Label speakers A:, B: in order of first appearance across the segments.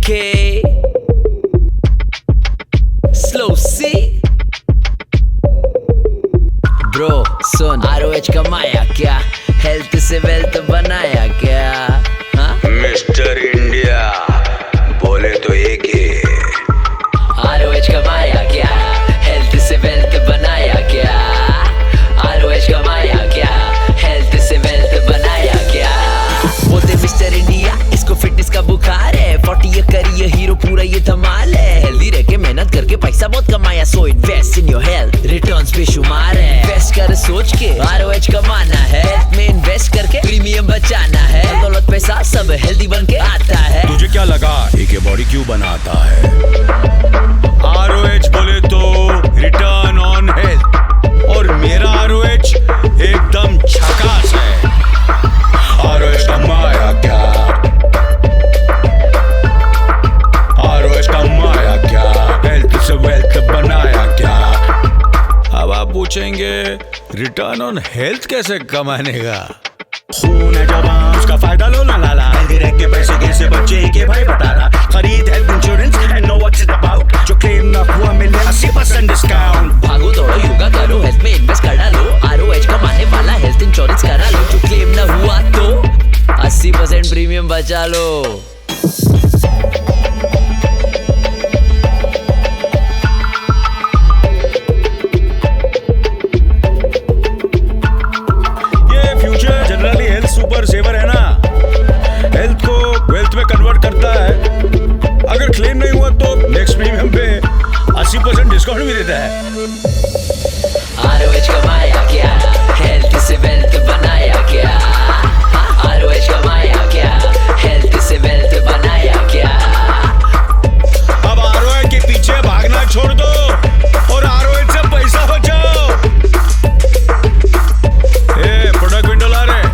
A: okay. Slow C. Bro सुन ROH कमाया क्या, health से वेल्थ बनाया क्या? हाँ
B: मिस्टर इंडिया बोले तो एक ही।
A: ROH कमाया क्या, हेल्थ से वेल्थ बनाया क्या? ROH कमाया क्या, हेल्थ से वेल्थ बनाया क्या? बोलते मिस्टर इंडिया इसको फिटनेस का बुखार है, 40 ये करिए हीरो पूरा ये धमाल है। हेल्दी रह के मेहनत करके पैसा बहुत कमाया, so invest in your health, returns बेशुमार है। इन्वेस्ट कर सोच के ROH कमाना है, हेल्थ में इन्वेस्ट करके प्रीमियम बचाना है। दौलत पैसा सब हेल्दी बन के आता है।
B: तुझे क्या लगा एक बॉडी क्यों बनाता है? ROH बोले तो रिटर्न ऑन हेल्थ, और मेरा ROH एकदम झकास है। ROH कमाया क्या, ROH कमाया क्या, हेल्थ से वेल्थ बनाया क्या? अब आप पूछेंगे रिटर्न ऑन हेल्थ कैसे कमाने का? खून है जवान उसका फायदा लो ना लाला, हेल्दी रह के पैसे कैसे बचे के भाई बता रहा। खरीद health insurance and know what it about, जो क्लेम ना हुआ मिले 80% डिस्काउंट।
A: भागो दौड़ो योगा करो, हेल्थ में इन्वेस्ट करा लो, ROH कमाने वाला हेल्थ इंश्योरेंस करा लो। जो क्लेम ना हुआ तो 80% प्रीमियम बचा लो।
B: सुपर सेवर है ना, हेल्थ को वेल्थ में कन्वर्ट करता है। अगर क्लेम नहीं हुआ तो नेक्स्ट प्रीमियम पे 80% डिस्काउंट भी देता है।
A: ROH कमाया क्या, हेल्थ से वेल्थ बनाया क्या? ROH कमाया क्या, हेल्थ से वेल्थ बनाया क्या?
B: अब ROH के पीछे भागना छोड़ दो और ROH से पैसा बचाओ। प्रोडक्ट विंडो ला रहे।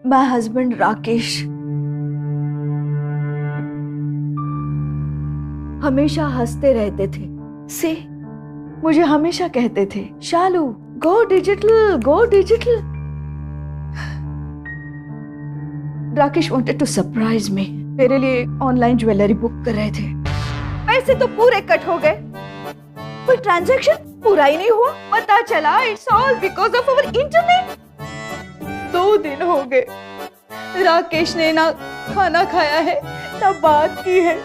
C: My husband राकेश हमेशा हंसते रहते थे। से मुझे हमेशा कहते थे Shalu go digital go digital. Rakesh wanted to surprise me, मेरे लिए ऑनलाइन ज्वेलरी बुक कर रहे थे। पैसे तो पूरे कट हो गए, कोई ट्रांजैक्शन पूरा ही नहीं हुआ। पता चला it's all because of our internet. 2 दिन हो गए, राकेश ने ना खाना खाया है ना बात की है।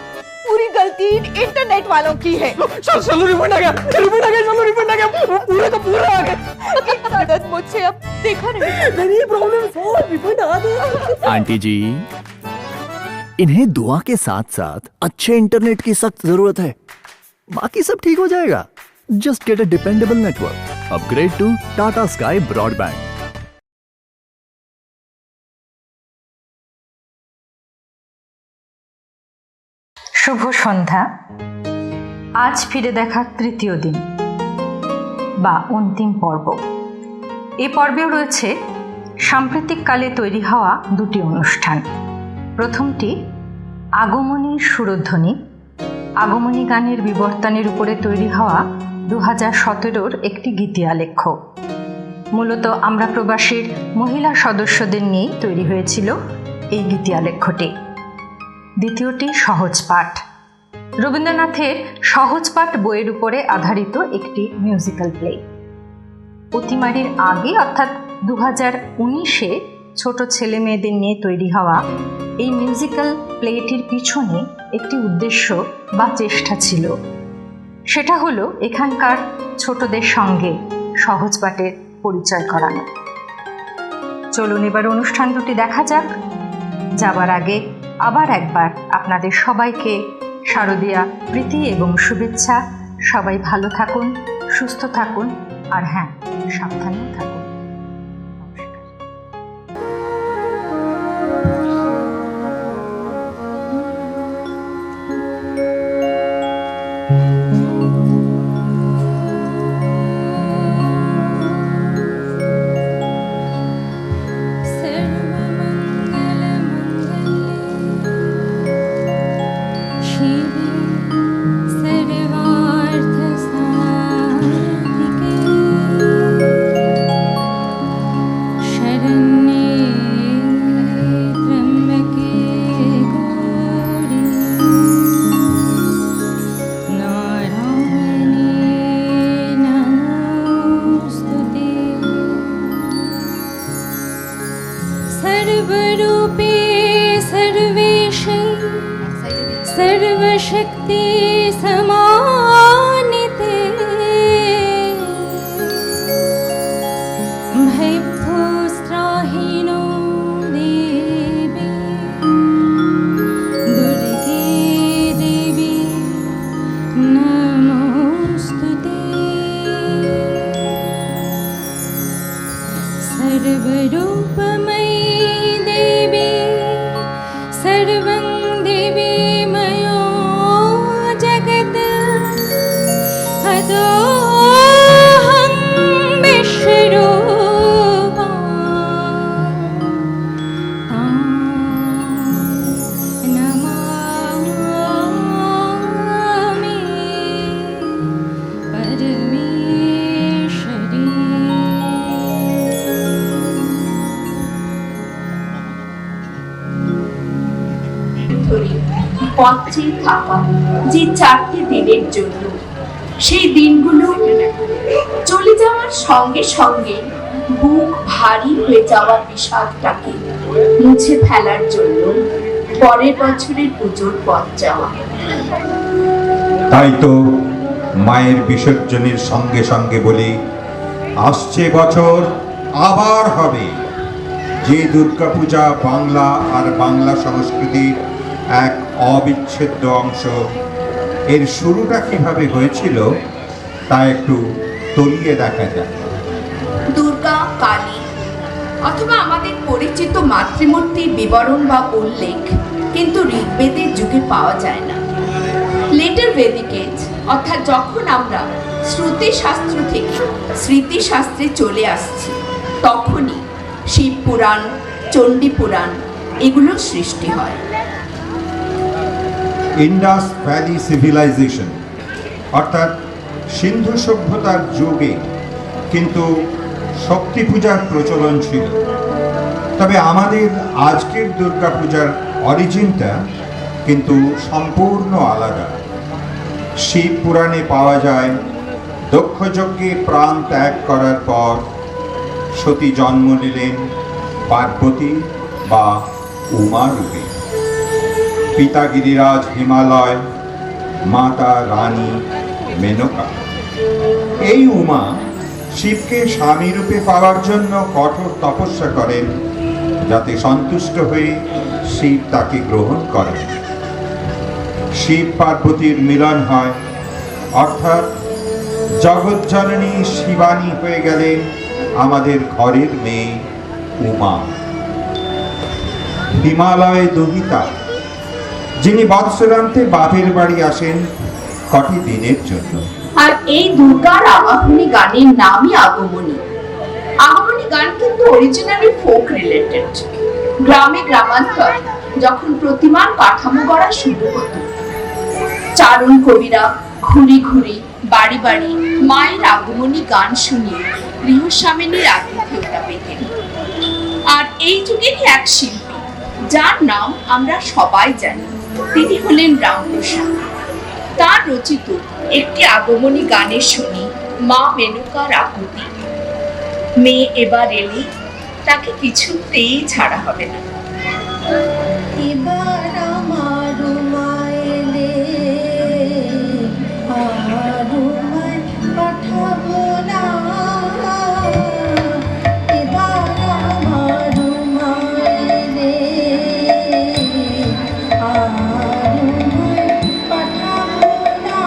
C: पूरी गलती इंटरनेट वालों की है।
B: चलो रिफंड आ गया, चलो रिफंड आ गया, पूरा का पूरा आ गया।
C: मदद मुझसे अब देखा नहीं,
D: प्रॉब्लम सॉल्व, रिफंड आ गया। आंटी जी, इन्हें दुआ के साथ साथ अच्छे इंटरनेट की सख्त जरूरत है, बाकी सब ठीक हो जाएगा। Just get a dependable network, upgrade to Tata sky broadband.
E: শুভ সন্ধ্যা। আজ ফিরে দেখার তৃতীয় দিন বা অন্তিম পর্ব। এই পর্বেও রয়েছে সাম্প্রতিককালে তৈরি হওয়া 2টি অনুষ্ঠান। প্রথমটি আগমনীর সুরধ্বনি, আগমনী গানের বিবর্তনের উপরে তৈরি হওয়া 2017-র একটি গীতিয়ালেখ্য। মূলত আমরা প্রবাসীর মহিলা সদস্যদের নিয়েই তৈরি হয়েছিল এই গীতিয়ালেখ্যটি। দ্বিতীয়টি সহজ পাঠ, রবীন্দ্রনাথের সহজ পাঠ বইয়ের উপরে আধারিত একটি মিউজিক্যাল প্লে। অতিমারির আগে অর্থাৎ 2019-এ ছোট ছেলে মেয়েদের নিয়ে তৈরি হওয়া এই মিউজিক্যাল প্লেটির পিছনে একটি উদ্দেশ্য বা চেষ্টা ছিল। সেটা হলো এখানকার ছোটদের সঙ্গে সহজ পাঠের পরিচয় করানো। চলুন এবার অনুষ্ঠান দুটি দেখা যাক। যাবার আগে আবার একবার আপনাদের সবাইকে শারদীয়া প্রীতি এবং শুভেচ্ছা। সবাই ভালো থাকুন, সুস্থ থাকুন, আর হ্যাঁ, সাবধানেও থাকুন।
F: सर्वमङ्गलमङ्गल्ये शिवे सर्वेशे सर्वशक्ति समानिते भैभ्योस्त्राहीनो देवी दुर्गे देवी नमोस्तुते सर्वरूपमयी देवी सर्वं देवीमयो जगत् अतोऽहं विश्वरूपा तां नमामि
C: ধরে পথে থাকা যে 4টি দিনের জন্য সেই দিনগুলো চলে যাওয়ার সঙ্গে সঙ্গে বুক ভারী হয়ে যাওয়ার বিষাদটাকে মুছে ফেলার জন্য পরের বছরের পুজোর পথ যাওয়া।
G: তাই তো মায়ের বিসর্জনের সঙ্গে সঙ্গে বলি, আসছে বছর আবার হবে। যে দুর্গাপূজা বাংলা আর বাংলা সংস্কৃতির এক অবিচ্ছেদ্য অংশ, এর শুরুটা কিভাবে হয়েছিল তা একটু তলিয়ে দেখা যায়।
C: দুর্গা, কালী অথবা আমাদের পরিচিত মাতৃমূর্তির বিবরণ বা উল্লেখ কিন্তু ঋগ্বেদের যুগে পাওয়া যায় না। লেটার ভেদিক এজ, অর্থাৎ যখন আমরা শ্রুতিশাস্ত্র থেকে স্মৃতিশাস্ত্রে চলে আসছি, তখনই শিব পুরাণ, চণ্ডী পুরাণ এগুলোর সৃষ্টি হয়।
G: ইন্ডাস ভ্যালি সিভিলাইজেশন অর্থাৎ সিন্ধু সভ্যতার যুগে কিন্তু শক্তি পূজার প্রচলন ছিল। তবে আমাদের আজকের দুর্গাপূজার অরিজিনটা কিন্তু সম্পূর্ণ আলাদা। শিব পুরাণে পাওয়া যায়, দক্ষযজ্ঞে প্রাণ ত্যাগ করার পর সতী জন্ম নিলেন পার্বতী বা উমা রূপে। পিতা গিরিরাজ হিমালয়, মাতা রানী মেনকা। এই উমা শিবকে স্বামী রূপে পাওয়ার জন্য কঠোর তপস্যা করেন, যাতে সন্তুষ্ট হয়ে শিব তাকে গ্রহণ করেন। শিব পার্বতীর মিলন হয়, অর্থাৎ জগৎজননী শিবানী হয়ে গেলেন আমাদের ঘরের মেয়ে উমা। হিমালয় দুহিতা, যিনি বৎসরান্তে বাপের বাড়ি আসেন কটি দিনের জন্য।
C: আর এই দুর্গার আবাহনী গানের নামই আগমনী। আগমনী গান কিন্তু অরিজিনালি ফোক রিলেটেড। গ্রামে গ্রামান্তর যখন প্রতিমার কাঠামো গড়া শুরু হতো, চারণ কবিরা ঘুরি ঘুরি বাড়ি বাড়ি মায়ের আগমনী গান শুনিয়ে গৃহস্বামিনীর আতিথ্যতা পেতেন। আর এই যুগেরই এক শিল্পী, যার নাম আমরা সবাই জানি, তিনি হলেন রামপ্রসাদ। তার রচিত একটি আগমনী গানের শুনি মা মেনকার আকুতি। মেয়ে এবার এলে তাকে কিছুতেই ছাড়া হবে না।
F: এবার আমার মায়েলে আর পাঠাবো না, এবার আমার মায়েলে আর পাঠাবো না।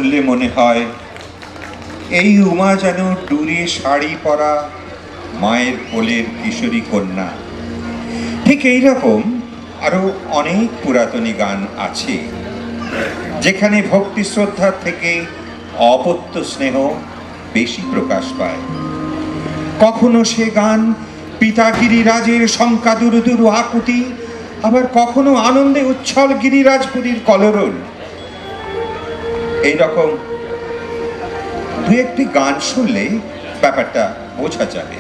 G: বললে মনে হয় এই উমা যেন দূরে শাড়ি পরা মায়ের কোলের কিশোরী কন্যা। ঠিক এই রকম আরো অনেক পুরাতনী গান আছে যেখানে ভক্তি শ্রদ্ধার থেকে অপত্য স্নেহ বেশি প্রকাশ পায়। কখনো সে গান পিতা গিরিরাজের শঙ্কা দুরু দুরু আকুতি, আবার কখনো আনন্দে উচ্ছল গিরিরাজপুরীর কলরল। এইরকম দু একটি গান শুনলে ব্যাপারটা বোঝা যাবে।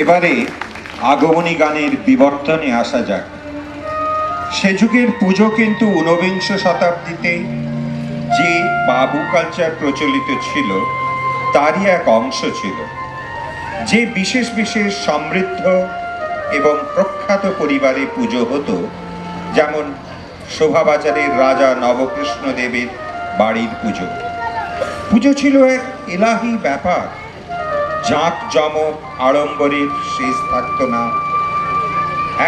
G: এবারে আগমনী গানের বিবর্তনে আসা যাক। সে যুগের পুজো কিন্তু ঊনবিংশ শতাব্দীতে যে বাবু কালচার প্রচলিত ছিল তারই এক অংশ ছিল। যে বিশেষ বিশেষ সমৃদ্ধ এবং প্রখ্যাত পরিবারে পুজো হতো, যেমন শোভাবাজারের রাজা নবকৃষ্ণ দেবের বাড়ির পুজো। পুজো ছিল এক এলাহি ব্যাপার। জাঁক জমক আড়ম্বরের শেষ থাকত না।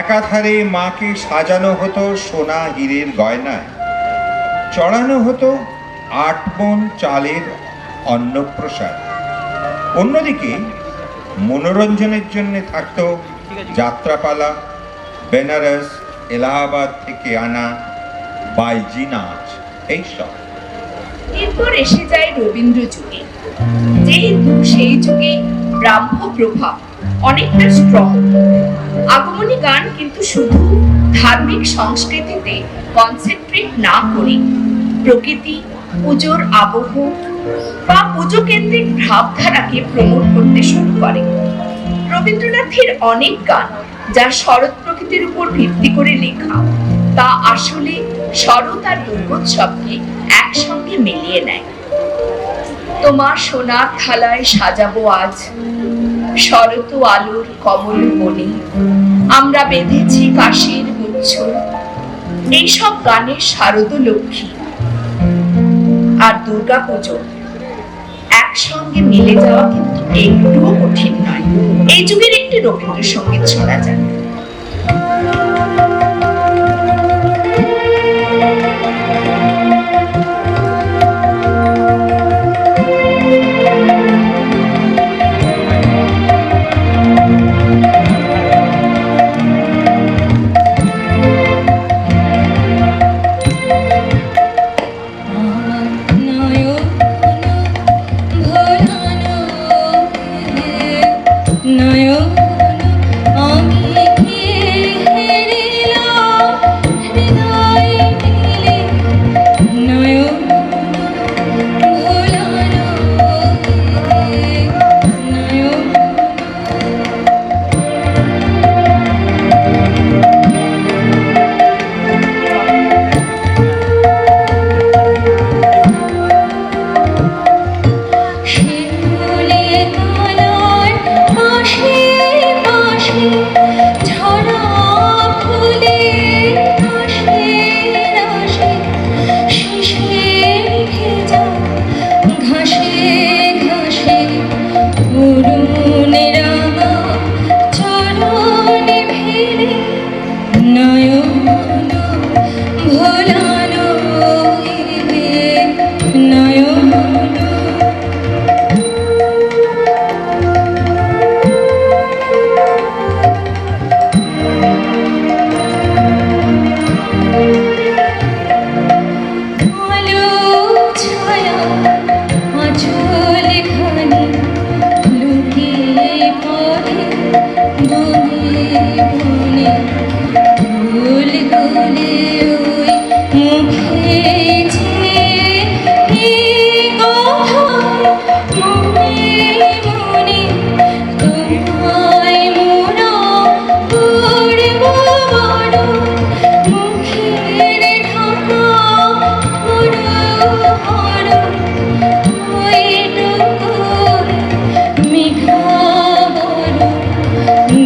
G: একাধারে মাকে সাজানো হতো সোনা হীরের গয়নায়, চড়ানো হতো 8 মণ চালের অন্নপ্রসাদ। অন্যদিকে মনোরঞ্জনের জন্য থাকতো যাত্রাপালা, বেনারস, এলাহাবাদ থেকে আনা বাইজি নাচ, এইসব।
H: এরপর এসে যায় রবীন্দ্র যুগে, যেহেতু সেই যুগে ব্রাহ্ম প্রভাব অনেকটা স্ট্রং। আগমনী গান কিন্তু শুধু ধার্মিক সংস্কৃতিতে কনসেন্ট্রেট না করে প্রকৃতি, পুজোর আবহ বা পুজো কেন্দ্রিক ভাবধারাকে প্রমোট করতে শুরু করে। রবীন্দ্রনাথের অনেক গান যা শরৎ প্রকৃতির উপর ভিত্তি করে লেখা, তা আসলে শরৎ আর দুর্গোৎসবকে একসঙ্গে মিলিয়ে নেয়। তোমার সোনার থালায় সাজাবো আজ শরৎ আলোর কমল বনে, আমরা বেঁধেছি কাশের গুচ্ছ। এইসব গানের শারদ লক্ষ্মী আর দুর্গা পুজো একসঙ্গে মিলে যাওয়া কিন্তু একটুও কঠিন নয়। এই যুগের একটি রবীন্দ্রসঙ্গীত শোনা যায়।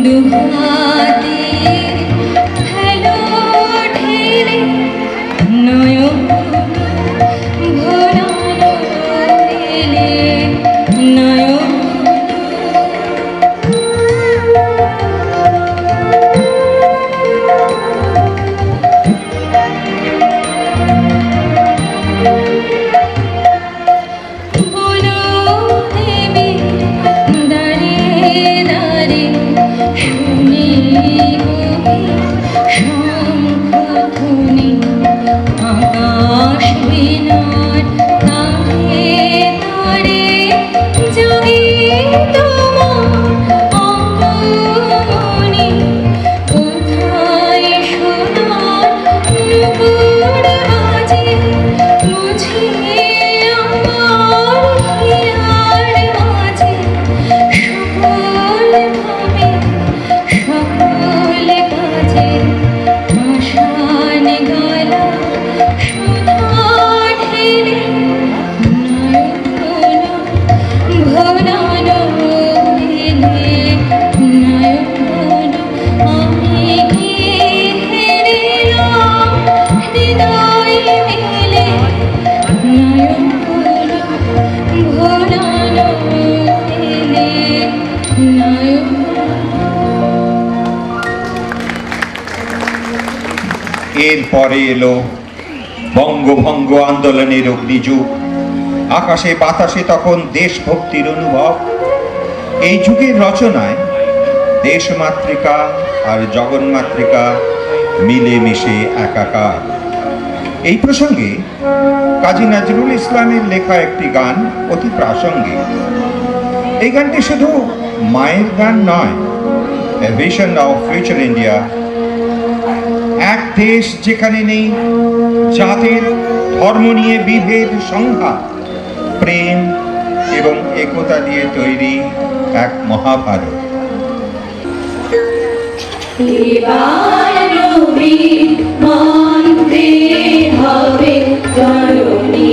F: দুহাতে হেলো ঢেলে
G: এরপরে এলো বঙ্গভঙ্গ আন্দোলনের অগ্নিযুগ। আকাশে বাতাসে তখন দেশভক্তির অনুভব। এই যুগের রচনায় দেশমাতৃকা আর জগন্মাতৃকা মিলেমিশে একাকার। এই প্রসঙ্গে কাজী নজরুল ইসলামের লেখা একটি গান অতি প্রাসঙ্গিক। এই গানটি শুধু মায়ের গান নয়, এ ভিশন অফ ফিউচার ইন্ডিয়া। এক দেশ যেখানে নেই জাতের ধর্ম নিয়ে বিভেদ সংঘাত, প্রেম এবং একতা দিয়ে তৈরি এক মহাভারত।
F: হবে জননী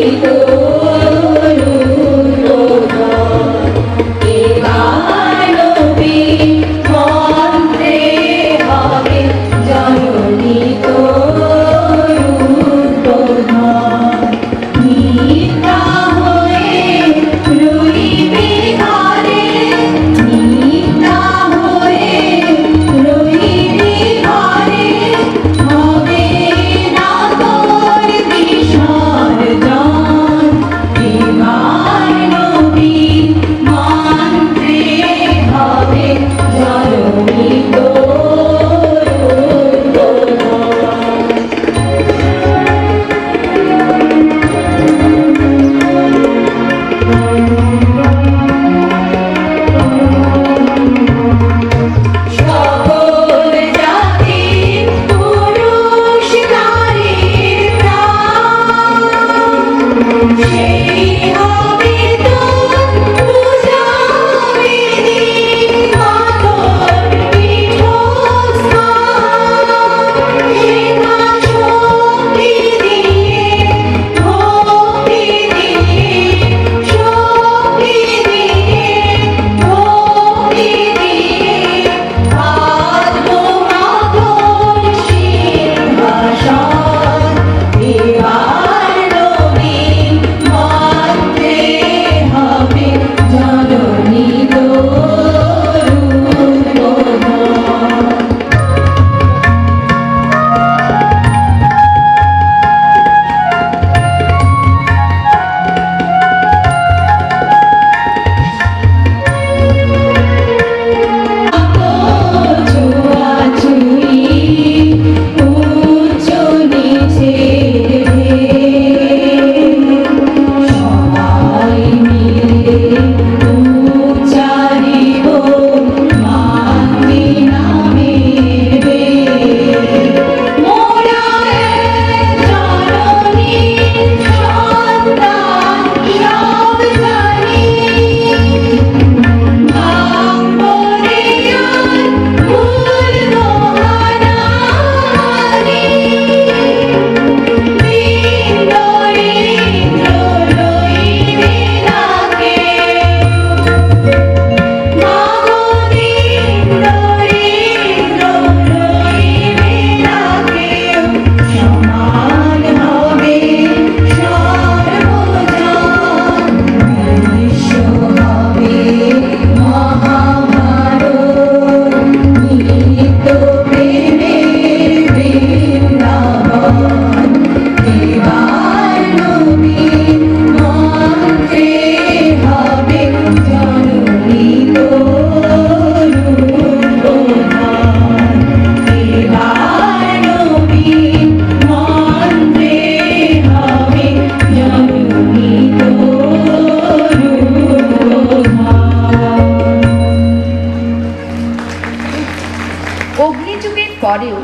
H: পরেও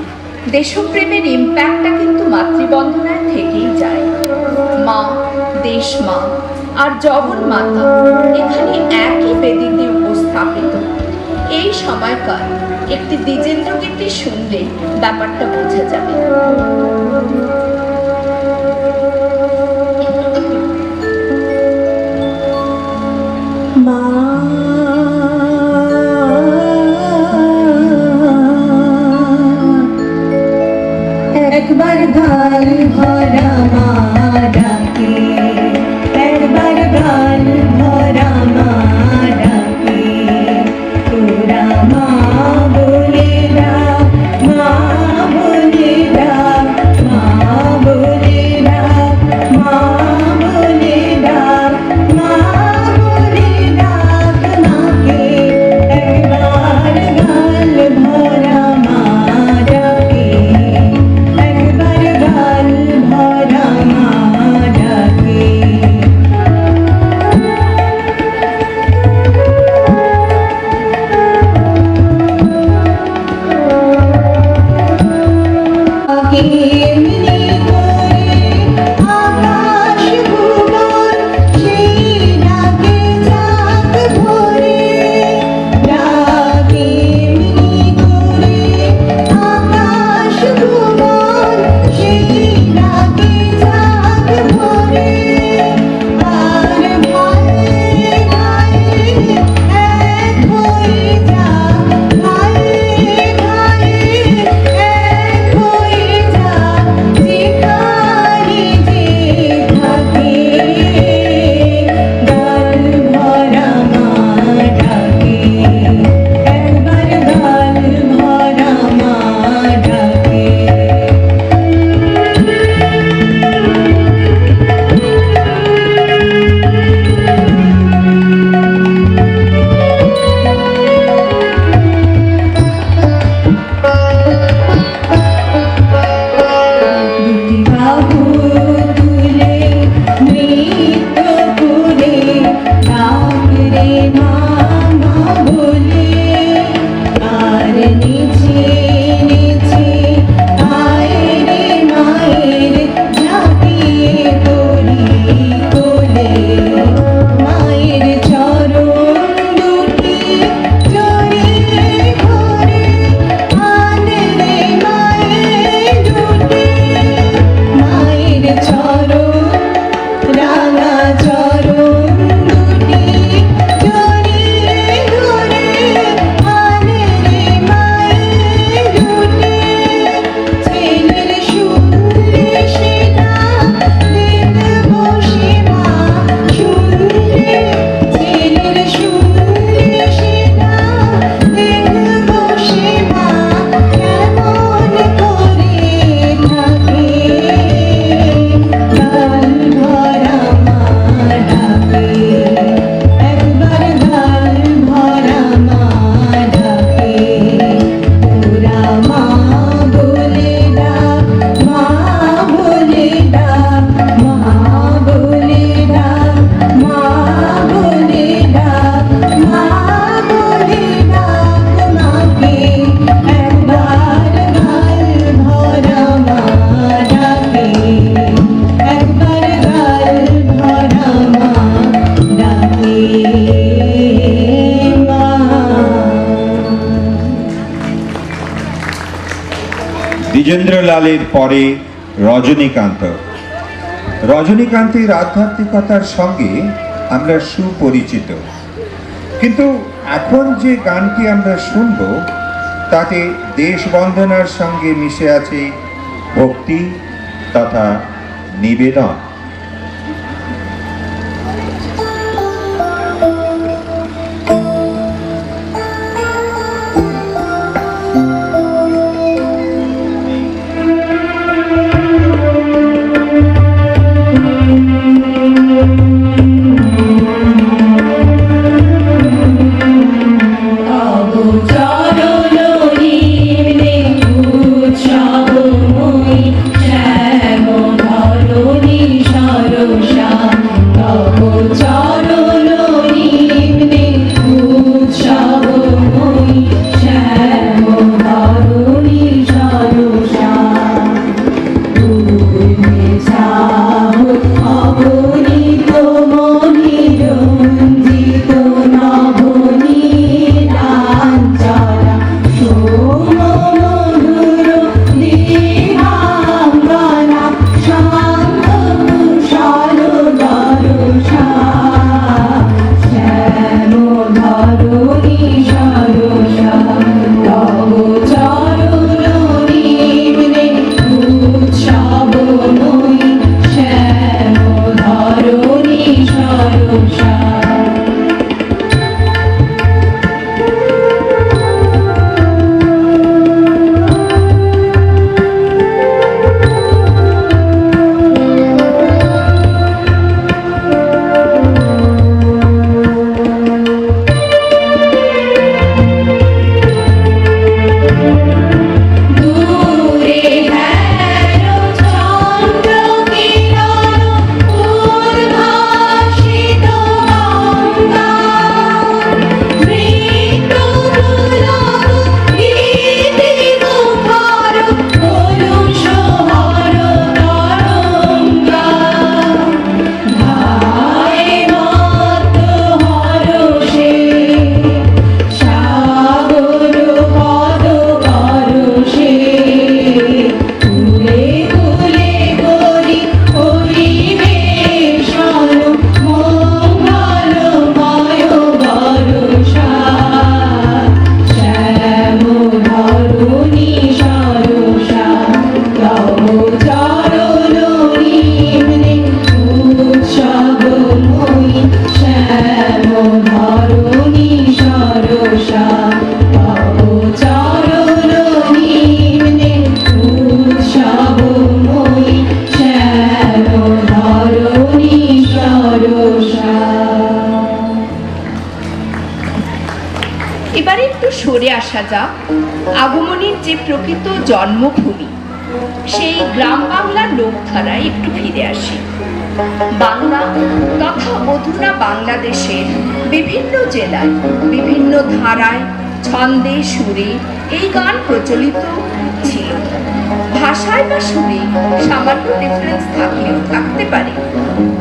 H: দেশপ্রেমের ইম্প্যাক্টটা কিন্তু মাতৃবন্দনায় থেকেই যায়। মা, দেশ মা আর জগন্মাতা এখানে একই বেদিতে উপস্থাপিত। এই সময়কার একটি দ্বিজেন্দ্র গীতি শুনলে ব্যাপারটা বোঝা যাবে।
F: মা একবার গাল ভরা মা ডাকে, একবার গাল ভরা মা
G: বিশালের পরে রজনীকান্ত। রজনীকান্তের আধ্যাত্মিকতার সঙ্গে আমরা সুপরিচিত, কিন্তু এখন যে গানটি আমরা শুনব তাতে দেশবন্দনার সঙ্গে মিশে আছে ভক্তি তথা নিবেদন।
H: এবারে একটু সরে আসা যাক আগমনীর যে প্রকৃত জন্মভূমি সেই গ্রাম বাংলার লোকধারায় একটু ফিরে আসি। বাংলা তথা অধুনা বাংলাদেশের বিভিন্ন জেলায় বিভিন্ন ধারায় ছন্দে সুরে এই গান প্রচলিত ছিল। ভাষায় বা সুরে সামান্য ডিফারেন্স থাকলেও থাকতে পারে,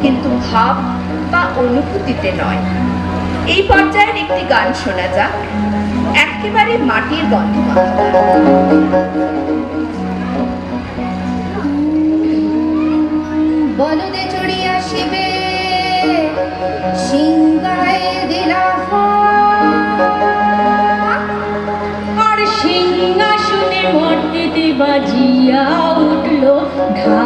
H: কিন্তু ভাব বা অনুভূতিতে নয়। এই পর্যায়ের একটি গান শোনা যাক, একেবারে মাটির গন্ধ মাখা।
F: বলদে চড়ি আসিবে সিংহায় দিলা আর সিংহাসনে মর্তিতে বাজিয়া উঠল ঢা।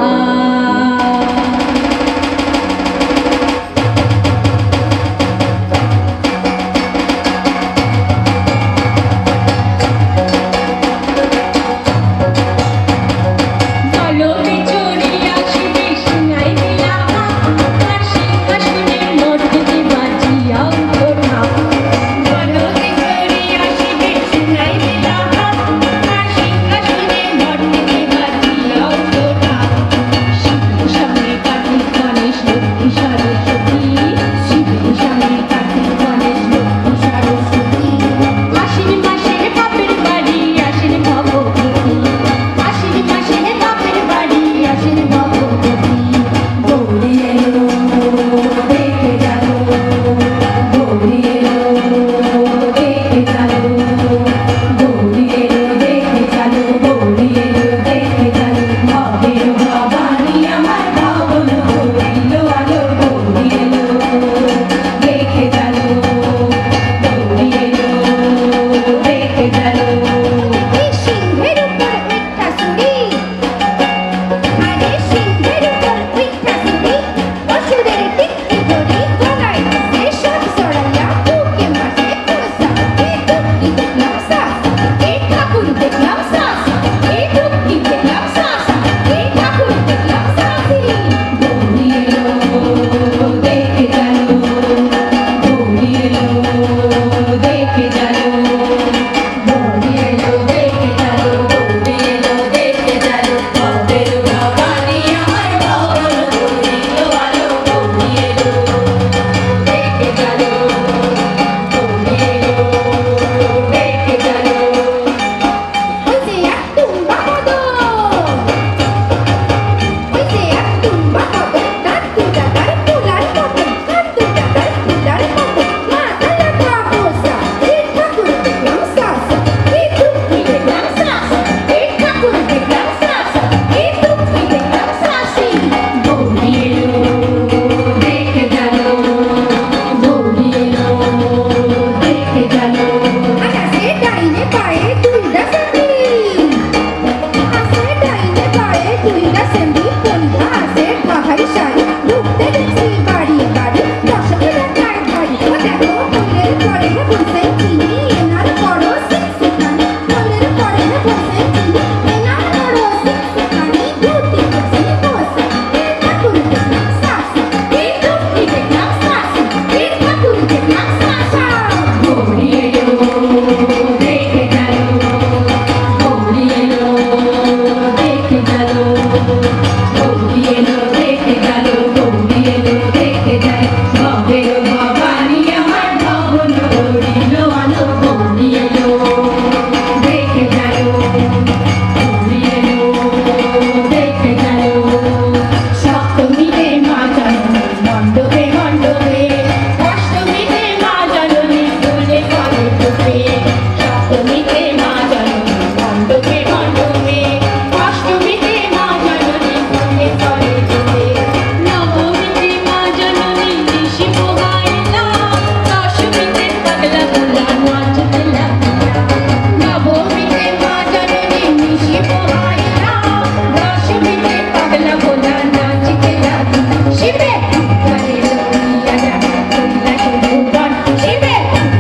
F: অ্যাসেম্বলি পরিধা আছে ঢাকাই শাড়ি ঢুকতে দেখছি বাড়ি বাড়ি দর্শকেরা চায় বাড়ি ও দেখো ফুলের পরে বসে চিনি এনার বড় সিক্সিকানি ফুলের পরে বসে চিনি এনার বড় সিক্সিকানি দুটি বসে বসে এই ঠাকুর দেখলাম সাসা এই দুটি দেখলাম সাসা এই ঠাকুর দেখলাম সাসা ঘুরি এলো দেখে গেল ঘুরি এলো দেখে গেল ঘুরি এলো দেখে গেল ঘুরি এলো দেখে যায় ভবের ভবানী আমার ভবন করিল আলো ঘুরি এলো দেখে গেল ঘুরি এলো দেখে গেল সপ্তমীতে মা জননী মণ্ডপে মণ্ডপে অষ্টমীতে মা জননী ফুলে ফলে ফুটে সপ্তমীতে মা জননী মণ্ডপে মণ্ডপে অষ্টমীতে মা জননী ফুলে ফলে ফুটে নবমীতে মা জননী নিশি পোহাইলা দশমীতে পাগলা ভোলা নাচতে লাগিলা নবমীতে মা জননী নিশি পোহাইলা দশমীতে পাগলা ভোলা নাচতে লাগিলা শিবে করে লইয়া যাবে কইলা সুদূর শিবে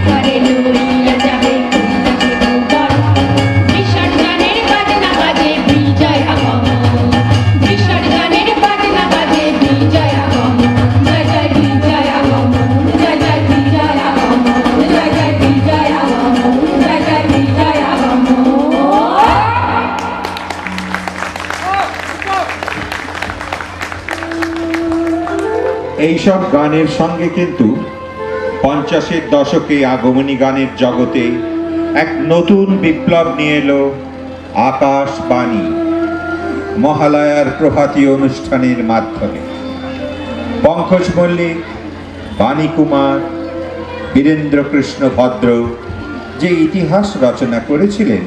F: করে লইয়া যাবে কইলা সুদূর বিশাল গানের বাজনা বাজে বিজয় আগমন বিশাল গানের বাজনা বাজে বিজয় আগমন জয় জয় বিজয় আগমন জয় জয় বিজয় আগমন জয় জয় বিজয় আগমন জয় জয় বিজয় আগমন
G: এইসব গানের সঙ্গে কিন্তু 50-এর দশকে আগমনী গানের জগতে এক নতুন বিপ্লব নিয়ে এলো আকাশবাণী মহালয়ার প্রভাতী অনুষ্ঠানের মাধ্যমে। পঙ্কজ মল্লিক, বাণী কুমার, বীরেন্দ্র কৃষ্ণ ভদ্র যে ইতিহাস রচনা করেছিলেন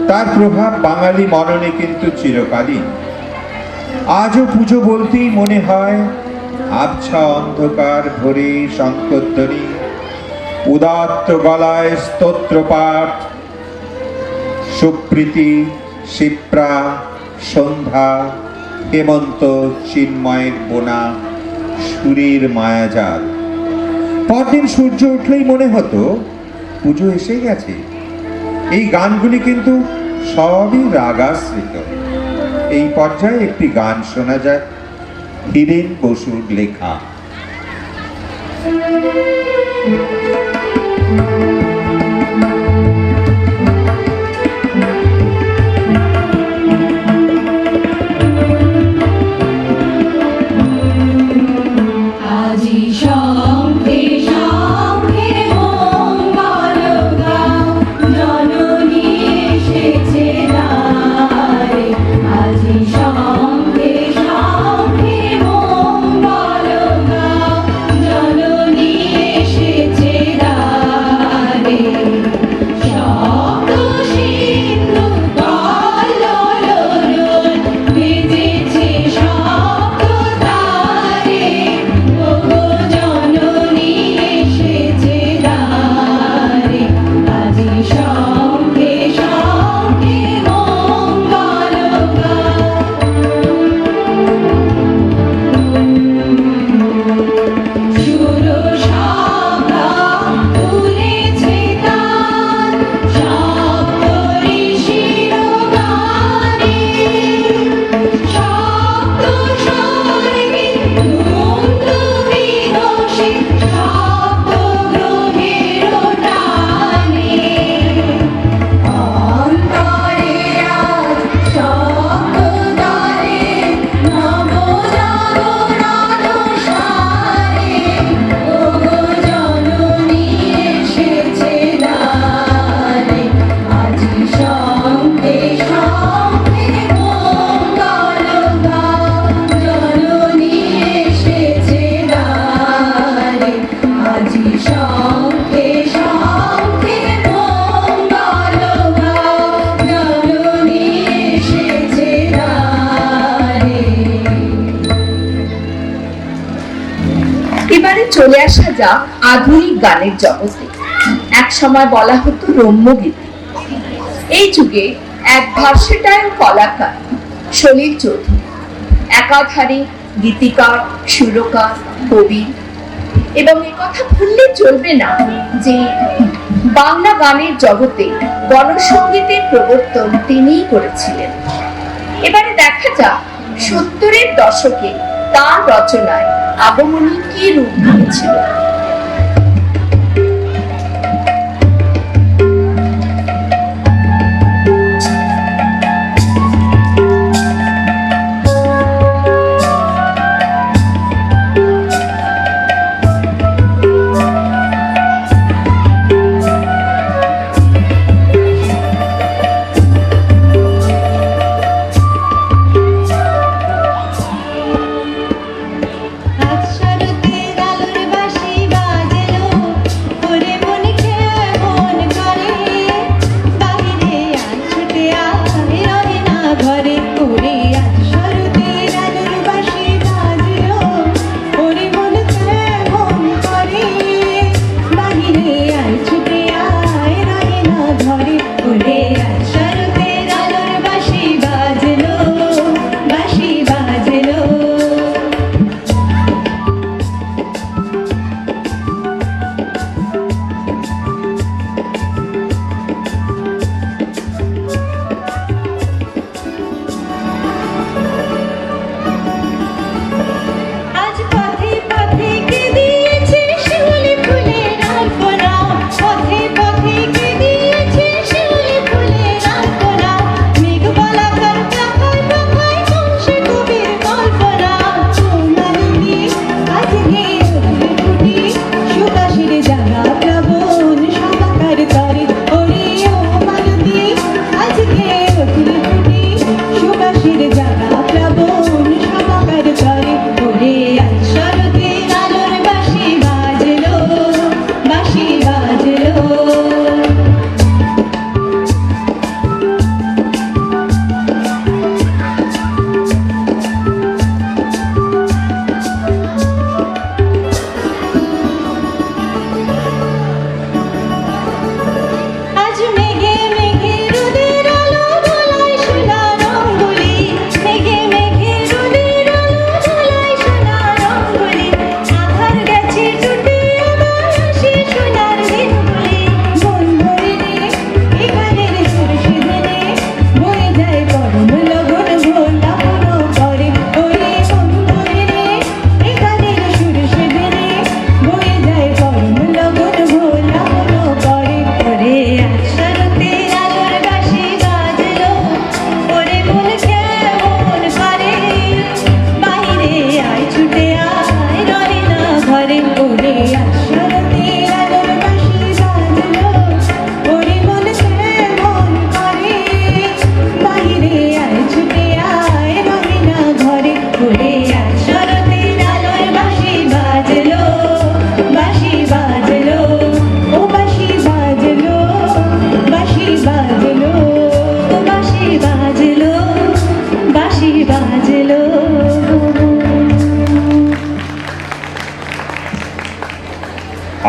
G: তার প্রভাব বাঙালি মননে কিন্তু চিরকালীন। আজও পুজো বলতেই মনে হয় আবছা অন্ধকার ভরে শঙ্করধ্বনি, উদাত্ত গলায় স্তোত্রপাঠ, সুপ্রীতি, শিপ্রা, সন্ধ্যা, হেমন্ত, চিন্ময়ের বোনা সুরের মায়াজাল। পরদিন সূর্য উঠলেই মনে হতো পুজো এসে গেছে। এই গানগুলি কিন্তু সবই রাগাশ্রিত। এই পর্যায়ে একটি গান শোনা যায় বীরেন বসুর লেখা।
F: আজি শঙ্খে শঙ্খে মঙ্গল গাও জননী এসেছে দ্বারে আজি শঙ্খে শঙ্খে মঙ্গল গাও জননী এসেছে দ্বারে শব্দ সিন্ধু কল্লোল বেজেছে শব্দ তারে ওগো জননী এসেছে দ্বারে আজি শঙ্খে শঙ্খে মঙ্গল গাও সুরসভা তুলেছে তার সপ্ত ঋষির গানে সপ্ত স্বর্গে ধুন্ধুবিদোষে সপ্ত গ্রহের টানে অন্তরে আজ শব্দদ্বারে নবজাগরণ সারে ওগো জননী এসেছে দ্বারে আজি শঙ্খে শঙ্খে মঙ্গল গাও জননী এসেছে দ্বারে আজি শঙ্খে শঙ্খে মঙ্গল গাও জননী এসেছে দ্বারে।
H: এবারে চলে আসা যাক আধুনিক গানের জগতে। এক সময় বলা হতো রম্যগীতি। এই যুগে এক ভার্সেটাইল কলাকার সলিল চৌধুরী একাধারে গীতিকার, সুরকার, কবি। এবং এ কথা ভুললে চলবে না যে বাংলা গানের জগতে গণসঙ্গীতের প্রবর্তন তিনিই করেছিলেন। এবারে দেখা যাক 70-এর দশকে তার রচনায় আগমনী কি রূপ নিয়েছিল।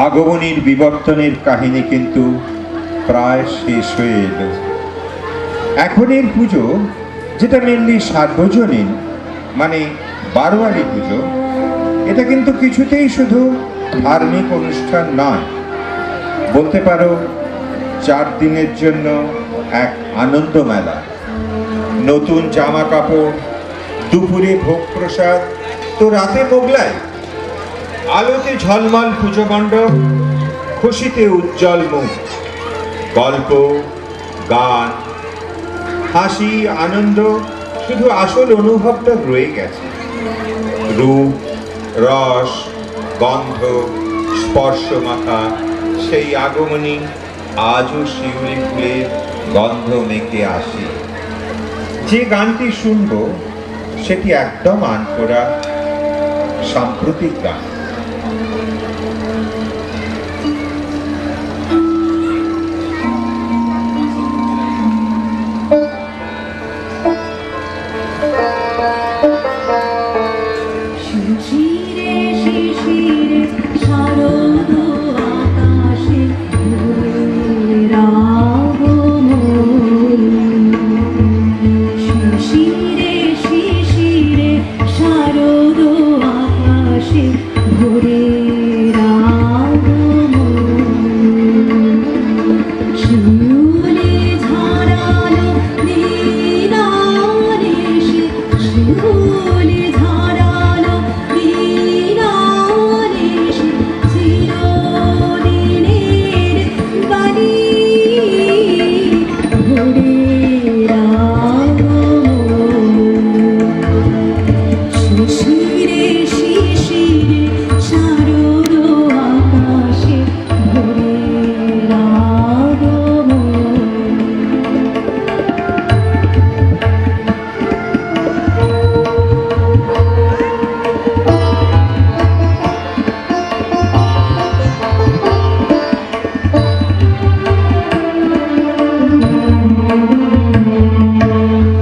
G: আগমনীর বিবর্তনের কাহিনী কিন্তু প্রায় শেষ হয়ে এলো। এখনের পুজো, যেটা মেনলি সার্বজনীন মানে বারোয়ারি পুজো, এটা কিন্তু কিছুতেই শুধু ধার্মিক অনুষ্ঠান নয়, বলতে পারো 4 দিনের জন্য এক আনন্দ মেলা। নতুন জামা কাপড়, দুপুরে ভোগ প্রসাদ, তো রাতে মোগলাই, আলোতে ঝলমল পুজো মণ্ডপ, খুশিতে উজ্জ্বল মুখ, গল্প, গান, হাসি, আনন্দ, শুধু আসল অনুভবটা রয়ে গেছে। রূপ, রস, গন্ধ, স্পর্শ মাখা সেই আগমনী আজও শিউলি ফুলের গন্ধ মেখে আসে। যে গানটি শুনবো সেটি একদম আনকোরা সাম্প্রতিক গান।
F: শিশিরে শিশিরে শারদ আকাশে আগমনী, শিশিরে শিশিরে আসে ভোরের আগমন। শিউলি ঝরালো দিনার এসে, শিউলি ঝরালো দিনার এসে, চিরদিনের বাণী ভোরের আগমন। শিশিরে শিশিরে শারদ আকাশে ভোরের আগমন।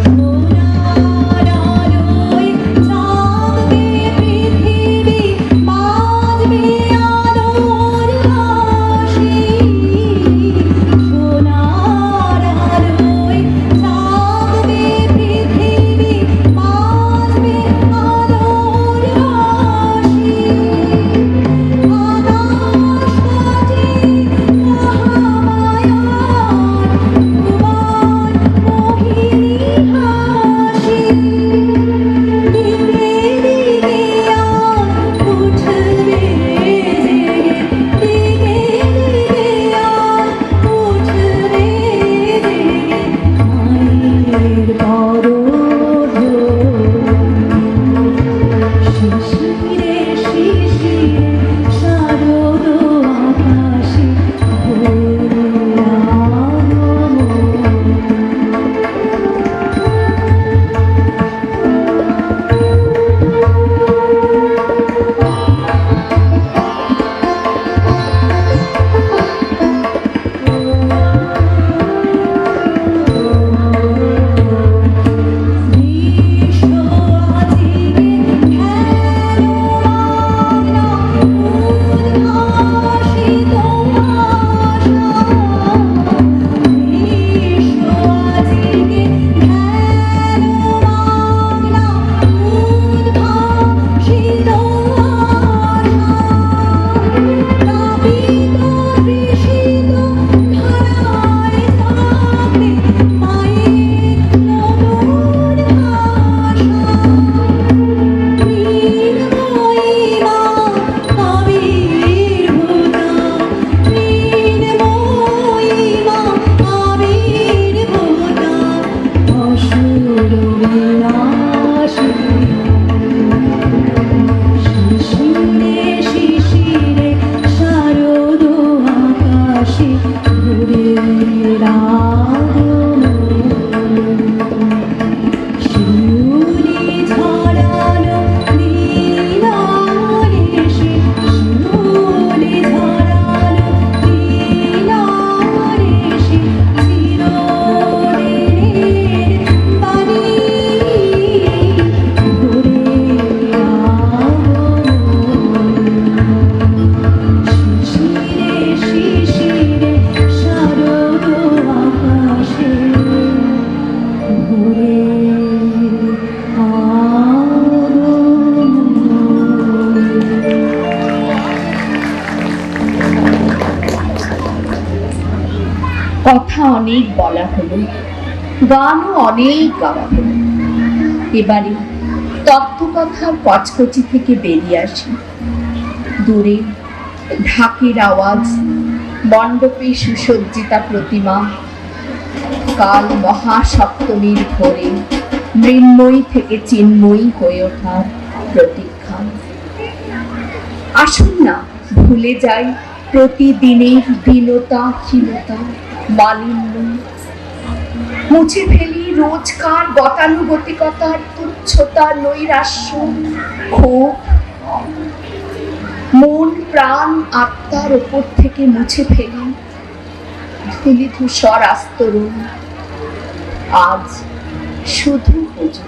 F: সোনার আলোয় জাগবে পৃথিবী, বাজবে আলোর বাঁশি। সোনার আলোয় জাগবে পৃথিবী, বাজবে আলোর বাঁশি। আকাশ কাটে মহামায়ার ভুবন মোহিনী হাসি। দিকে দিকে আজ উঠবে জেগে, দিকে দিকে আজ উঠবে জেগে, মায়ের পরশ। শিশিরে শিশিরে শারদ আকাশে ভোরের আগমন। বিশ্ব আজিকে হেলো বাংলা, উদ্ভাসিত ভাষা। বিশ্ব আজিকে হেলো বাংলা, উদ্ভাসিত ভাষা। প্লাবিত তৃষিত ধারায় থাকবে মায়ের নতুন ভাষা। মৃন্ময়ী মা আবির্ভূতা, মৃন্ময়ী মা আবির্ভূতা, অসুর বিনাশিনী। শিশিরে শিশিরে শারদ আকাশে ভোরের আগমন। শিউলি ঝরালো দিনার এসে, শিউলি ঝরালো দিনার এসে, চিরদিনের বাণী ভোরের আগমন। শিশিরে শিশিরে শারদ আকাশে ভোরের আগমন।
H: কথা অনেক বলা হলো, গানও অনেক গাওয়া হলো। এবারে তত্ত্বকথার কচকচি থেকে বেরিয়ে আসি। দূরে ঢাকের আওয়াজ, মণ্ডপে সুসজ্জিতা প্রতিমা, কাল মহাসপ্তমীর ভোরে মৃন্ময়ী থেকে চিন্ময়ী হয়ে ওঠার প্রতীক্ষা। আসুন না ভুলে যাই প্রতিদিনের দীনতা, হীনতা, মালিন্য। মুছে ফেলি রোজকার গতানুগতিকতার তুচ্ছতা, নৈরাশ্য, ক্ষোভ। মন প্রাণ আত্মার ওপর থেকে মুছে ফেলি ধূলি ধূসর আস্তরণ। আজ শুধু পুজো।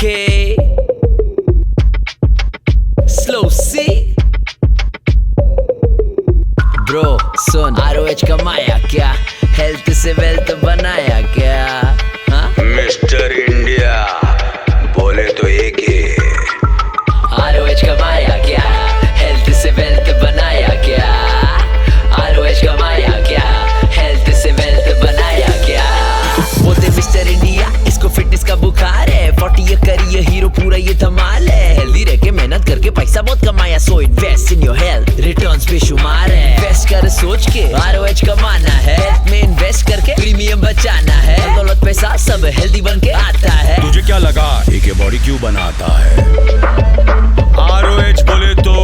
A: okay. Slow C. Bro, सुन ROH कमाया क्या, हेल्थ से वेल्थ बनाया क्या? हाँ?
B: मिस्टर इंडिया बोले तो एक ही
A: ROH कमाया क्या, हेल्थ से वेल्थ बनाया क्या? ROH कमाया क्या, हेल्थ से वेल्थ बनाया क्या? बोलते मिस्टर इंडिया, इसको फिटनेस का बुखार है। 40 ये करिए हीरो, पूरा ये धमाल है। हेल्दी रह के मेहनत करके पैसा बहुत कमाया, so invest in your health, returns बेशुमार है। इन्वेस्ट कर सोच के ROH कमाना है, हेल्थ में इन्वेस्ट करके प्रीमियम बचाना है। दौलत पैसा सब हेल्दी बन के आता है।
B: तुझे क्या लगा एक ये बॉडी क्यों बनाता है? ROH बोले तो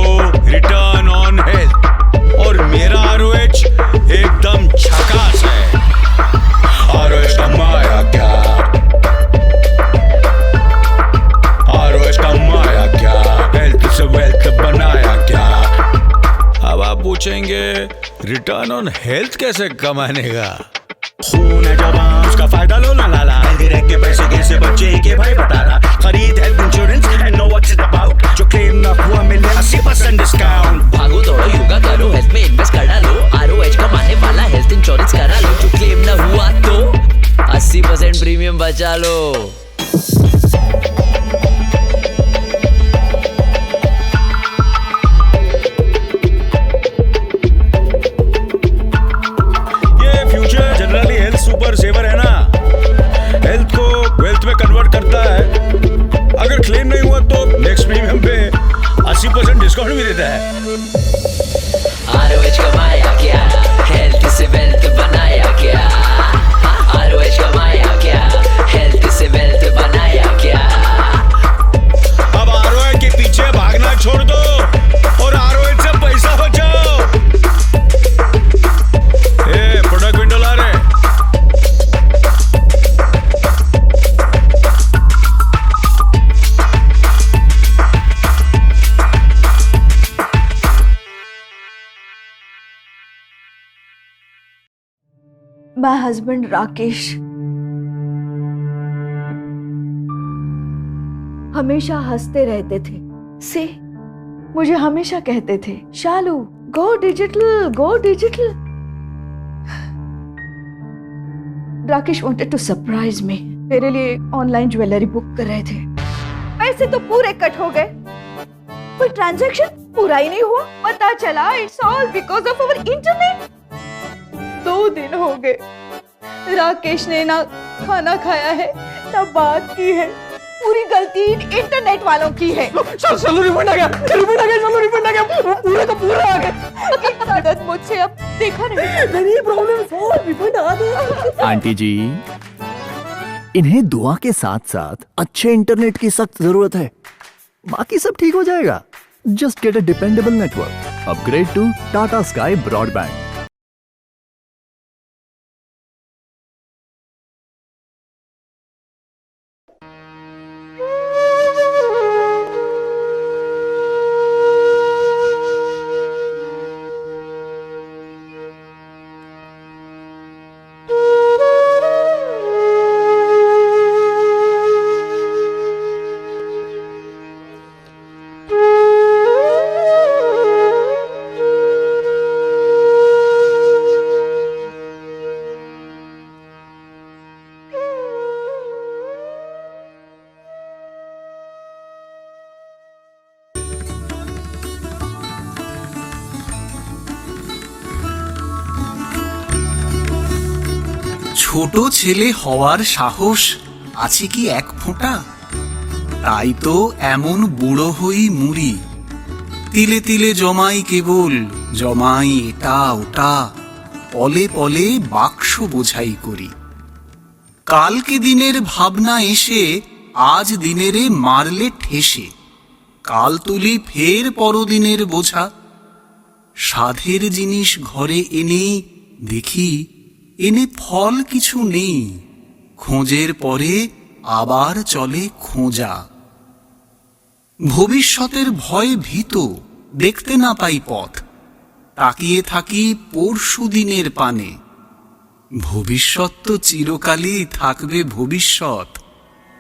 B: रिटर्न ऑन हेल्थ, और मेरा ROH एकदम झकास है। ROH कमाया क्या, ROH कमाया क्या, हेल्थ से वेल्थ बनाया क्या? अब आप पूछेंगे रिटर्न ऑन हेल्थ कैसे कमाने का?
I: खून है जवान उसका फायदा लो ना लाला, हेल्दी रह के पैसे कैसे बचे के भाई बता रहा। खरीद health insurance and know what it about, जो क्लेम ना हुआ मिले 80% डिस्काउंट।
A: भागो दौड़ो योगा करो, हेल्थ में इन्वेस्ट करा लो। ROH कमाने वाला हेल्थ इंश्योरेंस करा लो, जो क्लेम ना हुआ तो 80% प्रीमियम बचा लो।
B: जनरली हेल्थ सुपर सेवर है ना, हेल्थ को वेल्थ में कन्वर्ट करता है। अगर क्लेम नहीं हुआ तो नेक्स्ट प्रीमियम पे 80% डिस्काउंट भी देता है।
A: ROH कमाया क्या, हेल्थ से वेल्थ बनाया क्या? ROH कमाया क्या, हेल्थ से वेल्थ बनाया क्या?
B: अब ROH के पीछे भागना छोड़ दो और ROH से पैसा बचाओ। प्रोडक्ट विंडो ला रहे।
C: माय हस्बैंड राकेश हमेशा हंसते रहते थे। से मुझे हमेशा कहते थे, Shalu go digital, go digital. Rakesh wanted to surprise me. मेरे लिए ऑनलाइन ज्वेलरी बुक कर रहे थे। पैसे तो पूरे कट हो गए, कोई ट्रांजैक्शन पूरा ही नहीं हुआ। पता चला it's all because of our internet. 2 दिन हो गए, राकेश ने ना खाना खाया है ना बात की है। पूरी गलती इंटरनेट वालों की है।
D: चलो रिफंड आ गया, चलो रिफंड आ गया, पूरा का पूरा आ गया।
C: मदद मुझसे अब देखा नहीं।
D: मेरी प्रॉब्लम सॉल्व, रिफंड आ गया। आंटी जी, इन्हें दुआ के साथ साथ अच्छे इंटरनेट की सख्त जरूरत है। बाकी सब ठीक हो जाएगा। Just get a dependable network. Upgrade to Tata sky broadband.
J: ছোট ছেলে হওয়ার সাহস আছে কি এক ফোঁটা? তাই তো এমন বুড়ো হই মুড়ি, তিলে তিলে জমাই কেবল, জমাই এটা ওটা, পলে পলে বাক্স বোঝাই করি। কালকে দিনের ভাবনা এসে আজ দিনেরে মারলে ঠেসে, কাল তুলি ফের পরদিনের বোঝা। সাধের জিনিস ঘরে এনে দেখি এনে ফল কিছু নেই, খোঁজের পরে আবার চলে খোঁজা। ভবিষ্যতের ভয়ে ভীত, দেখতে না পাই পথ, তাকিয়ে থাকি পরশু দিনের পানে। ভবিষ্যৎ তো চিরকালই থাকবে ভবিষ্যৎ,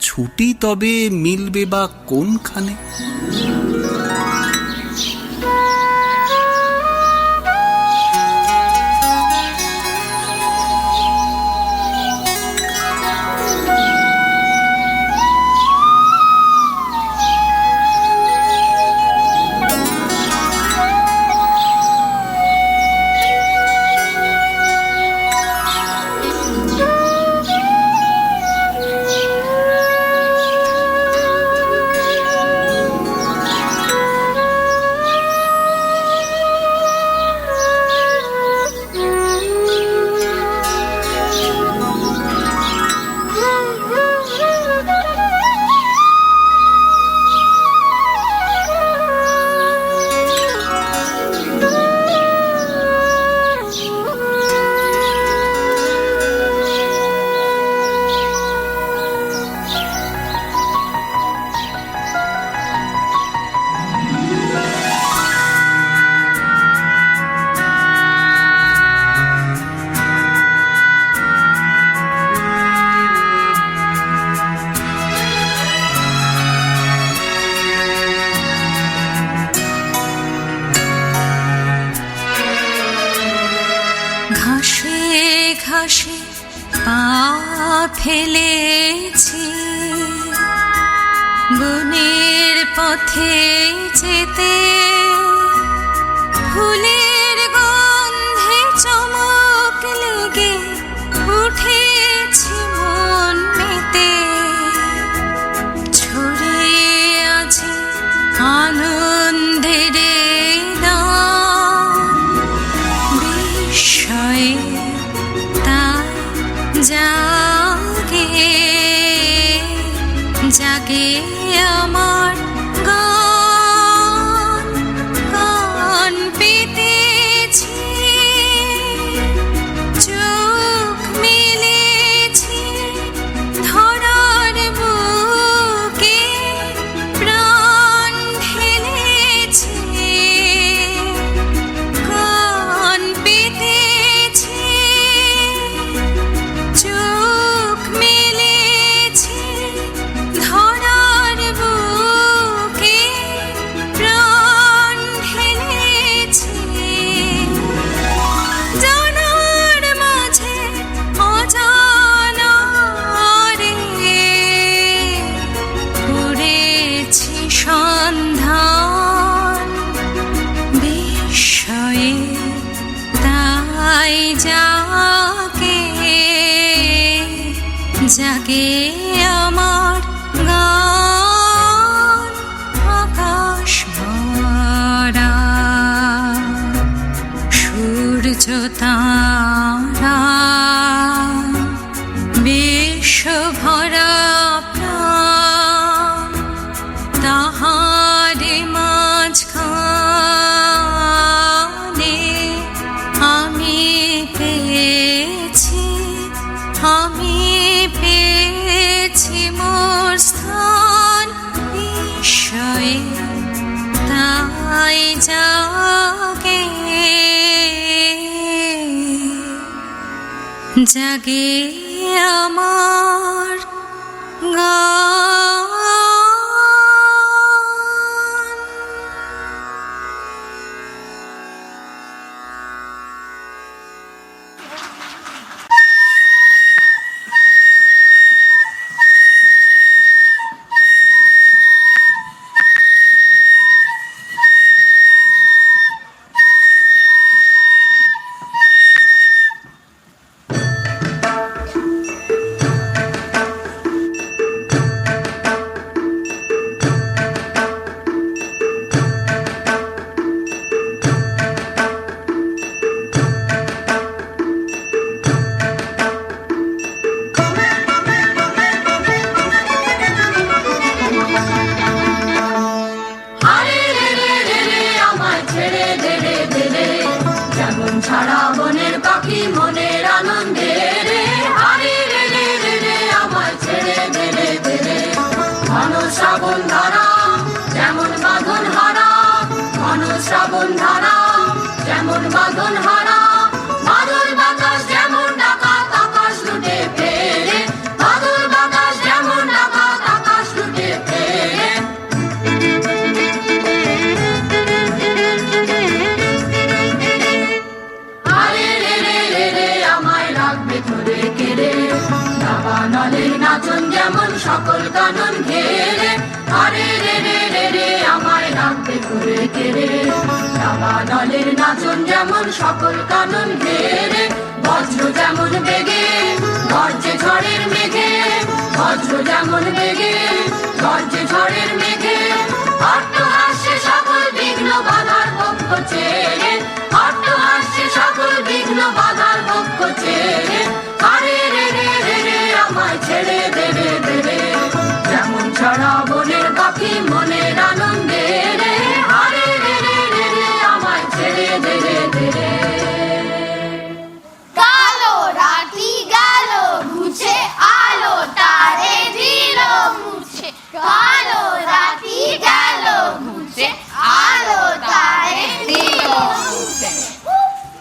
J: ছুটি তবে মিলবে বা কোনখানে?
E: ঘাসে ঘাসে পা ফেলেছি, বনের পথে যেতে ফুলের গন্ধে চমক লেগে উঠেছি মন মেতে, ছড়িয়ে আছে আনন্দের বিস্ময়ে তাই জাগে জাগে আমার গান, গান পেতেছি, চোখ মেলেছি ধরার বুকে, প্রাণ ঢেলেছি, গান পেতেছি, চোখ মেলেছি ধরার বুকে, প্রাণ ঢেলেছি, জানার মাঝে অজানারে করেছি সন্ধান, বিস্ময়ে তাই জাগে জাগে আমার গান, আকাশ ভরা সূর্য তারা, বিশ্ব ভরা প্রাণ, তাহারে মাঝখানে আমি পেয়েছি, আমি পেয়েছি মোর স্থান, বিস্ময়ে তাই জাগে জাগে আমার গান।
F: ছাড়া বনের পাখি মনের আনন্দে রে, হারি রে রে রে রে আমার ছেড়ে দে রে দে রে, ঘন শ্রাবণ ধারা যেমন বাঁধন হারা, ঘন শ্রাবণ ধারা যেমন বাঁধন হারা, বাদল বাতাস যেমন ডাকাত আকাশ লুটে ফেরে, বাদল বাতাস যেমন ডাকাত কানন ঘেরে আরে রে রে রে রে আমায় নামতে করে কেড়ে দাবানলের নাচন যেমন সকল কানন ঘেরে বজ্র যেমন বেগে গর্জে ঝড়ের মেঘে বজ্র যেমন বেগে গর্জে ঝড়ের মেঘে অট্টহাস্যে সকল বিঘ্ন বাধার পক্ষ ছেড়ে অট্টহাস্যে সকল বিঘ্ন বাধার পক্ষ ছেড়ে আরে রে রে রে রে আমায় ছেড়ে দেবে দেবে যেমন ছড়া বনের পাখি মনের আনন্দে রে আরে রে রে রে রে আমায় ছেড়ে দেবে দেবে
K: কালো রাতি গেল ঘুছে আলো তারে দিল মুছে কালো রাতি গেল ঘুছে আলো তারে দিল মুছে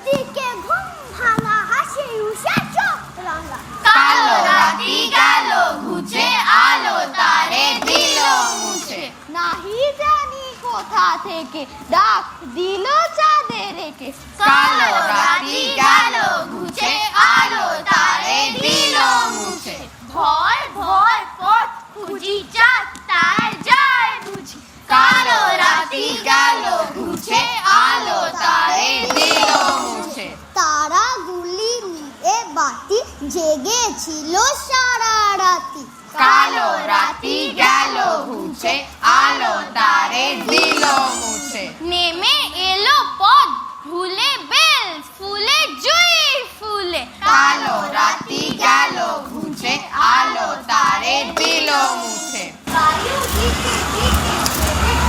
K: দিকে ঘুম ভাঙা হাসি উষা চোখ রাঙা কালো রাতি গেল ঘুছে আলো তারে দিল মুছে নাহি জানি কোথা থেকে ডাক দিল চাঁদের রেখে কালো রাতি গেল ঘুছে আলো তারে দিল মুছে ভয় ভয় পথ খুঁজি চাঁদ তার যায় বুঝি কালো রাতি গেল ঘুছে আলো তারে দিল মুছে তারা গুলি নিয়ে বাতি জেগেছিল সারা রাতি কালো রাতি গেল ঘুছে আলো তারে দিল মুছে নেমে এলো পথ ভুলে বেল ফুলে জুই ফুলে কালো রাতি গেল ঘুছে আলো তারে দিল মুছে বায়ু দিকে দিকে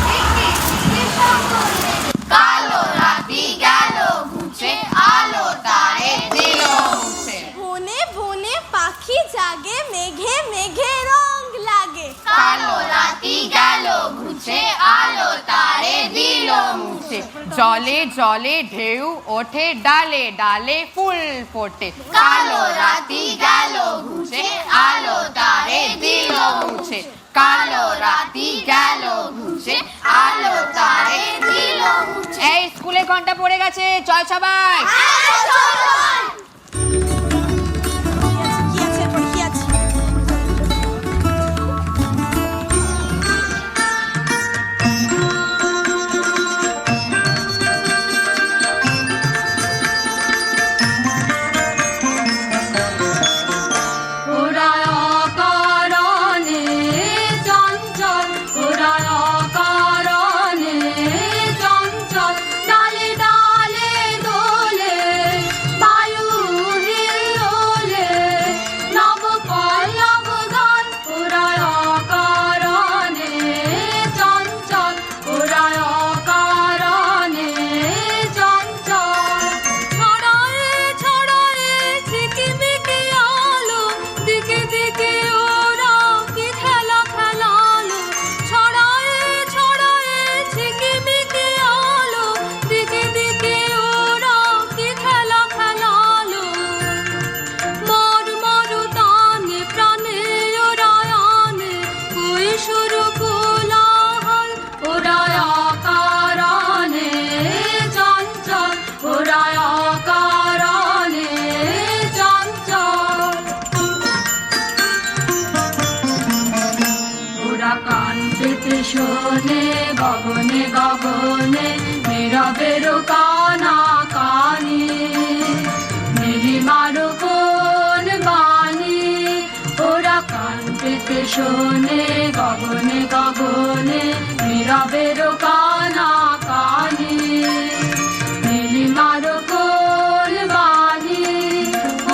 K: দিকে দিকে সকলে কালো রাতি গেল ঘুছে আলো তারে দিল মুছে বনে বনে পাখি জাগে মেঘে মেঘে রং লাগে কালো রাতি গেল ঘুছে আলো তারে দিল মুছে
L: জলে জলে ঢেউ ওঠে ডালে ডালে ফুল ফোটে
K: কালো রাতি গেল ঘুছে আলো তারে দিল মুছে কালো রাতি গেল ঘুছে আলো তারে দিল মুছে
L: এই স্কুলে ঘন্টা পড়ে গেছে চল সবাই
F: শোনে গগনে গগনে নীরবের কানা কানি নীলিমার কোন বাণী ওরা কান পেতে শোনে গগনে গগনে নীরবের কানা কানি নীলিমার কোন বাণী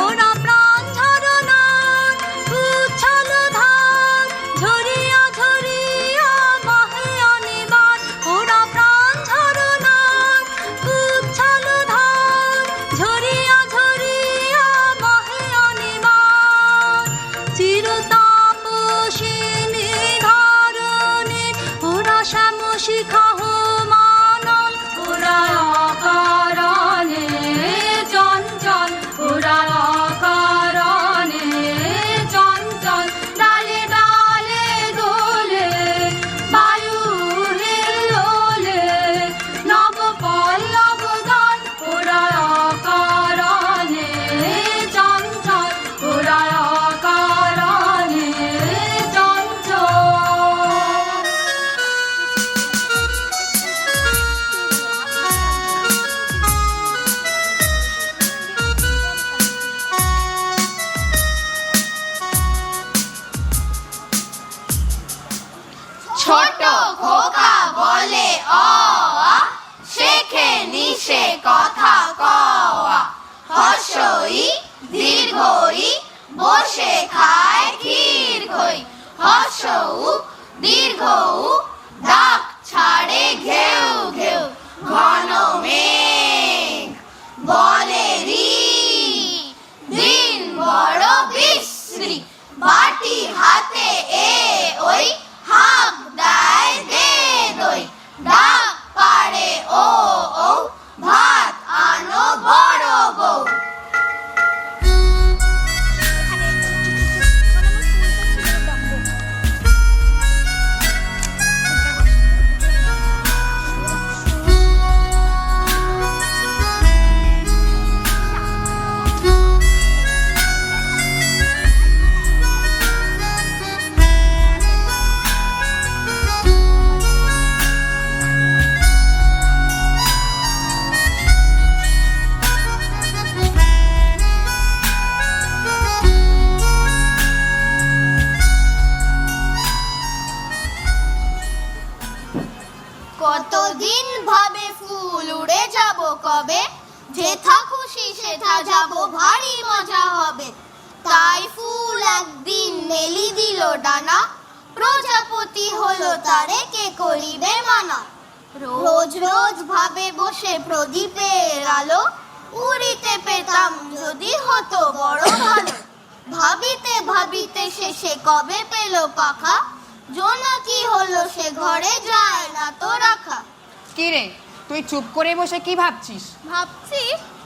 F: ওরা প্রাণ ঝরনা উচ্ছল ধান ঝরিয়া ঝরিয়া বাহে অনিবার ওরা প্রাণ ঝরনা উচ্ছল ধান ঝরিয়া ঝরিয়া বাহে অনিবার চিরতাপসিনী ধরণী ওরা শ্যাম শিখা মানল ওরা অকারণে চঞ্চল ওরা অকারণে চঞ্চল ডালে ডালে দোলে বায়ু হিল্লোলে নব পল্লব গান ওরা অকারণে চঞ্চল ওরা অকারণে চঞ্চল
K: ছোট খোকা বলে অ আ, শেখে নিশে কথা কওয়া। হর্ষই দীর্ঘই বসে খায় ক্ষীর খই। হর্ষ উ দীর্ঘ উ ডাক ছাড়ে ঘেউ ঘেউ। ঘন মেঘ বলে রি, দিন বড় বিশ্রী। বাটি হাতে এ ওই, হাঁক দেয় দে দই। ডাক পাড়ে ও ও, ভাত আনো বড় বউ। কতদিন ভাবে ফুল উড়ে যাব কবে, যেথা খুশি সেথা যাব ভারী মজা হবে। তাই ফুল একদিন মেলি দিল ডানা, প্রজাপতি হলো তারে কে করিবে মানা। রোজ রোজ ভাবে বসে প্রদীপের আলো, উড়িতে পেতাম যদি হতো বড় ভালো। ভাবিতে ভাবিতে শেষে কবে পেল পাখা, জোনাকি হলো সে ঘরে যায় না তো রাখা।
L: কি রে, তুই চুপ করে বসে কি ভাবছিস?
K: ভাবছি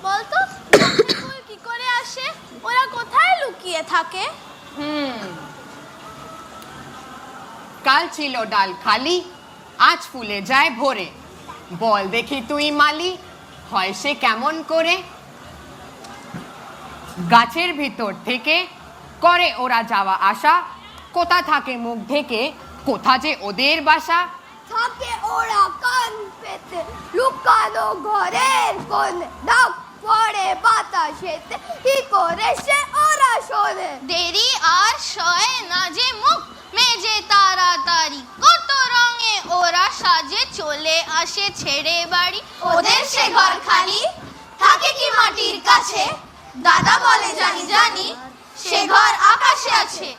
K: বলতো, ফুল কি করে আসে, ওরা কোথায় লুকিয়ে থাকে?
L: কাল ছিল ডাল খালি, আজ ফুলে যায় ভোরে। বল দেখি তুই মালি, হয় সে কেমন করে? গাছের ভিতর থেকে করে ওরা যাওয়া আসা, কোথা থাকে মুখ ঢেকে, কোথা যে ওদের বাসা।
K: থাকে ওরা কান পেতে লুকানো ঘরের কোণে, ডাক পড়ে বাতাসেতে কি করে সে ওরা শোনে। দেরি আর সয় না যে মুখ মেজে তাড়াতাড়ি, কত রঙে ওরা সাজে চলে আসে ছেড়ে বাড়ি। ওদের সে ঘর খালি থাকে কি মাটির কাছে, দাদা বলে জানি জানি সে ঘর আকাশে আছে।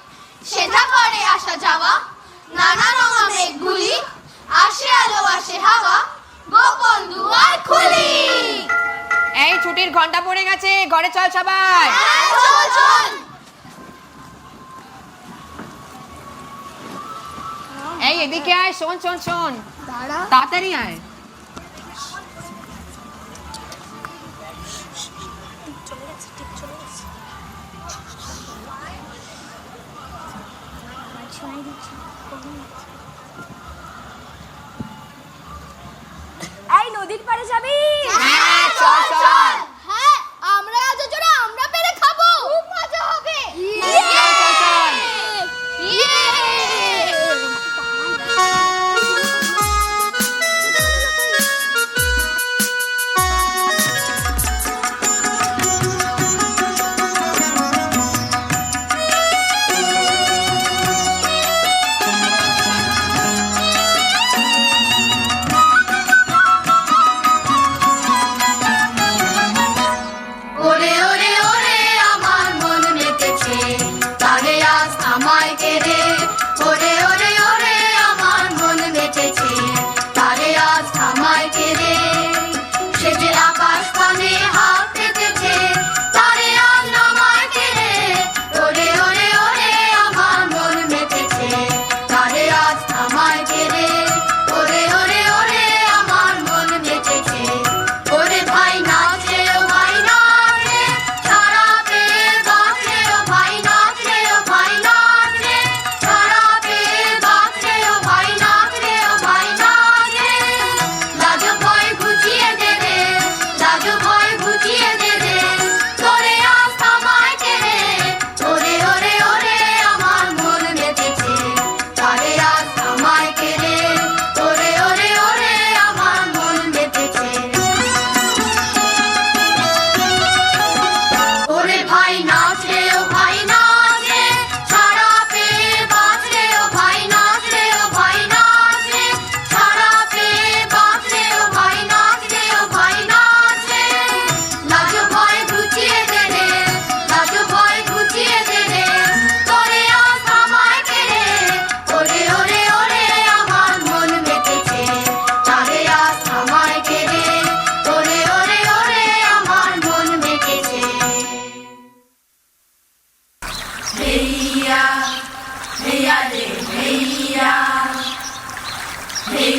K: সেটা করে আসা যাওয়া নানা রঙা মেঘগুলি, আসে আলো আসে হাওয়া, গোপন দুয়ার খুলি।
L: এই ছুটির ঘন্টা পড়ে গেছে, ঘরে চল সবাই।
K: চল চল।
L: এই এদিকে আয়, শোন শোন শোন, তাড়াতাড়ি আয়।
K: এই নদীর পাড়ে যাবি?
L: চল চল।
K: হ্যাঁ, আমরা আজ জোড়া আমরা পেরে খাবো, খুব মজা হবে।
L: চল চল চল।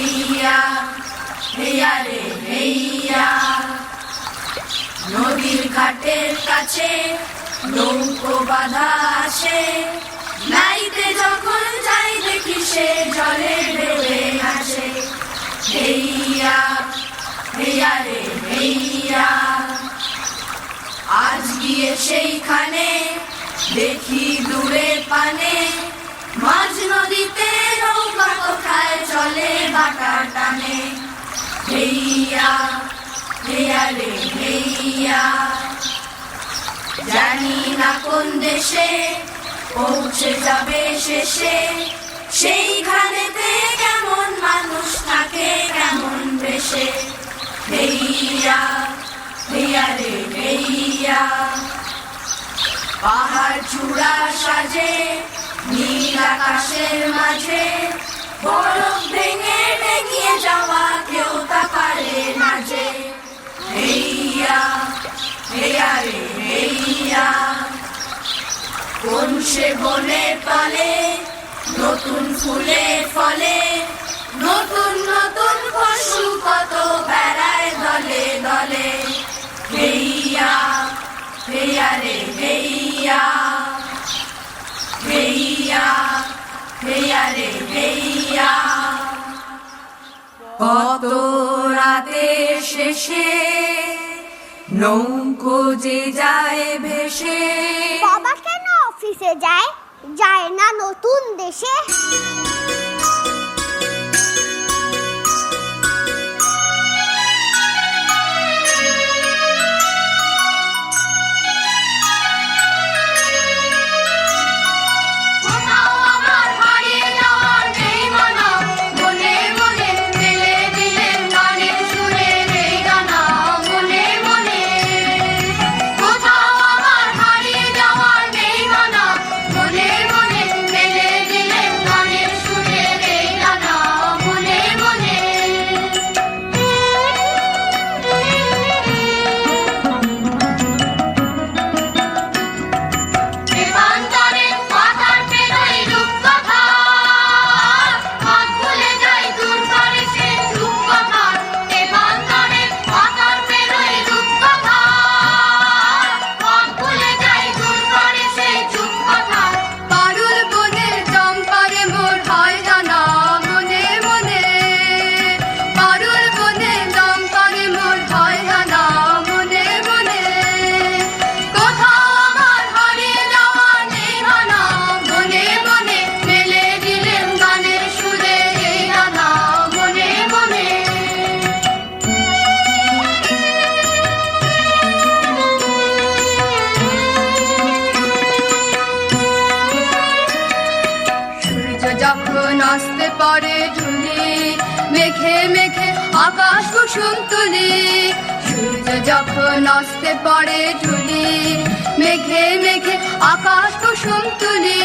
K: হেইয়া হেইয়া রে হেইয়া নদীর ঘাটের কাছে নৌকো বাঁধা আছে নাইতে যখন যাই দেখি সে জলে ডেবে আসে হেইয়া হেইয়া রে হেইয়া আজ গিয়ে সেইখানে দেখি দূরে পানে মাঝ নদীতে নৌকা কোথায় চলে বাটা টানে হেইয়া হেইয়া রে হেইয়া জানি না কোন দেশে পৌঁছে যাবে শেষে সেইখানেতে কেমন মানুষ থাকে কেমন বেশে হেইয়া হেইয়া রে হেইয়া পাহাড় চূড়া সাজে নীল আকাশের মাঝে বরফ ভেঙে ভেঙে যাওয়া কেউ তা পারে না যে হেইয়া হেইয়া রে হেইয়া কোন সে বনের তলে নতুন ফুলে ফলে নতুন নতুন পশু কত বেড়ায় দলে দলে হেইয়া হেইয়া রে হেইয়া হেইয়া হেইয়া রে হেইয়া কত রাতে শেষে নৌকো যে যায় ভেসে
M: বাবা কেন অফিসে যায় যায় না নতুন দেশে আকাশ কুসুম তুলি সূর্য যখন অস্তে পড়ে ঝুলি মেঘে মেঘে আকাশ কুসুম তুলি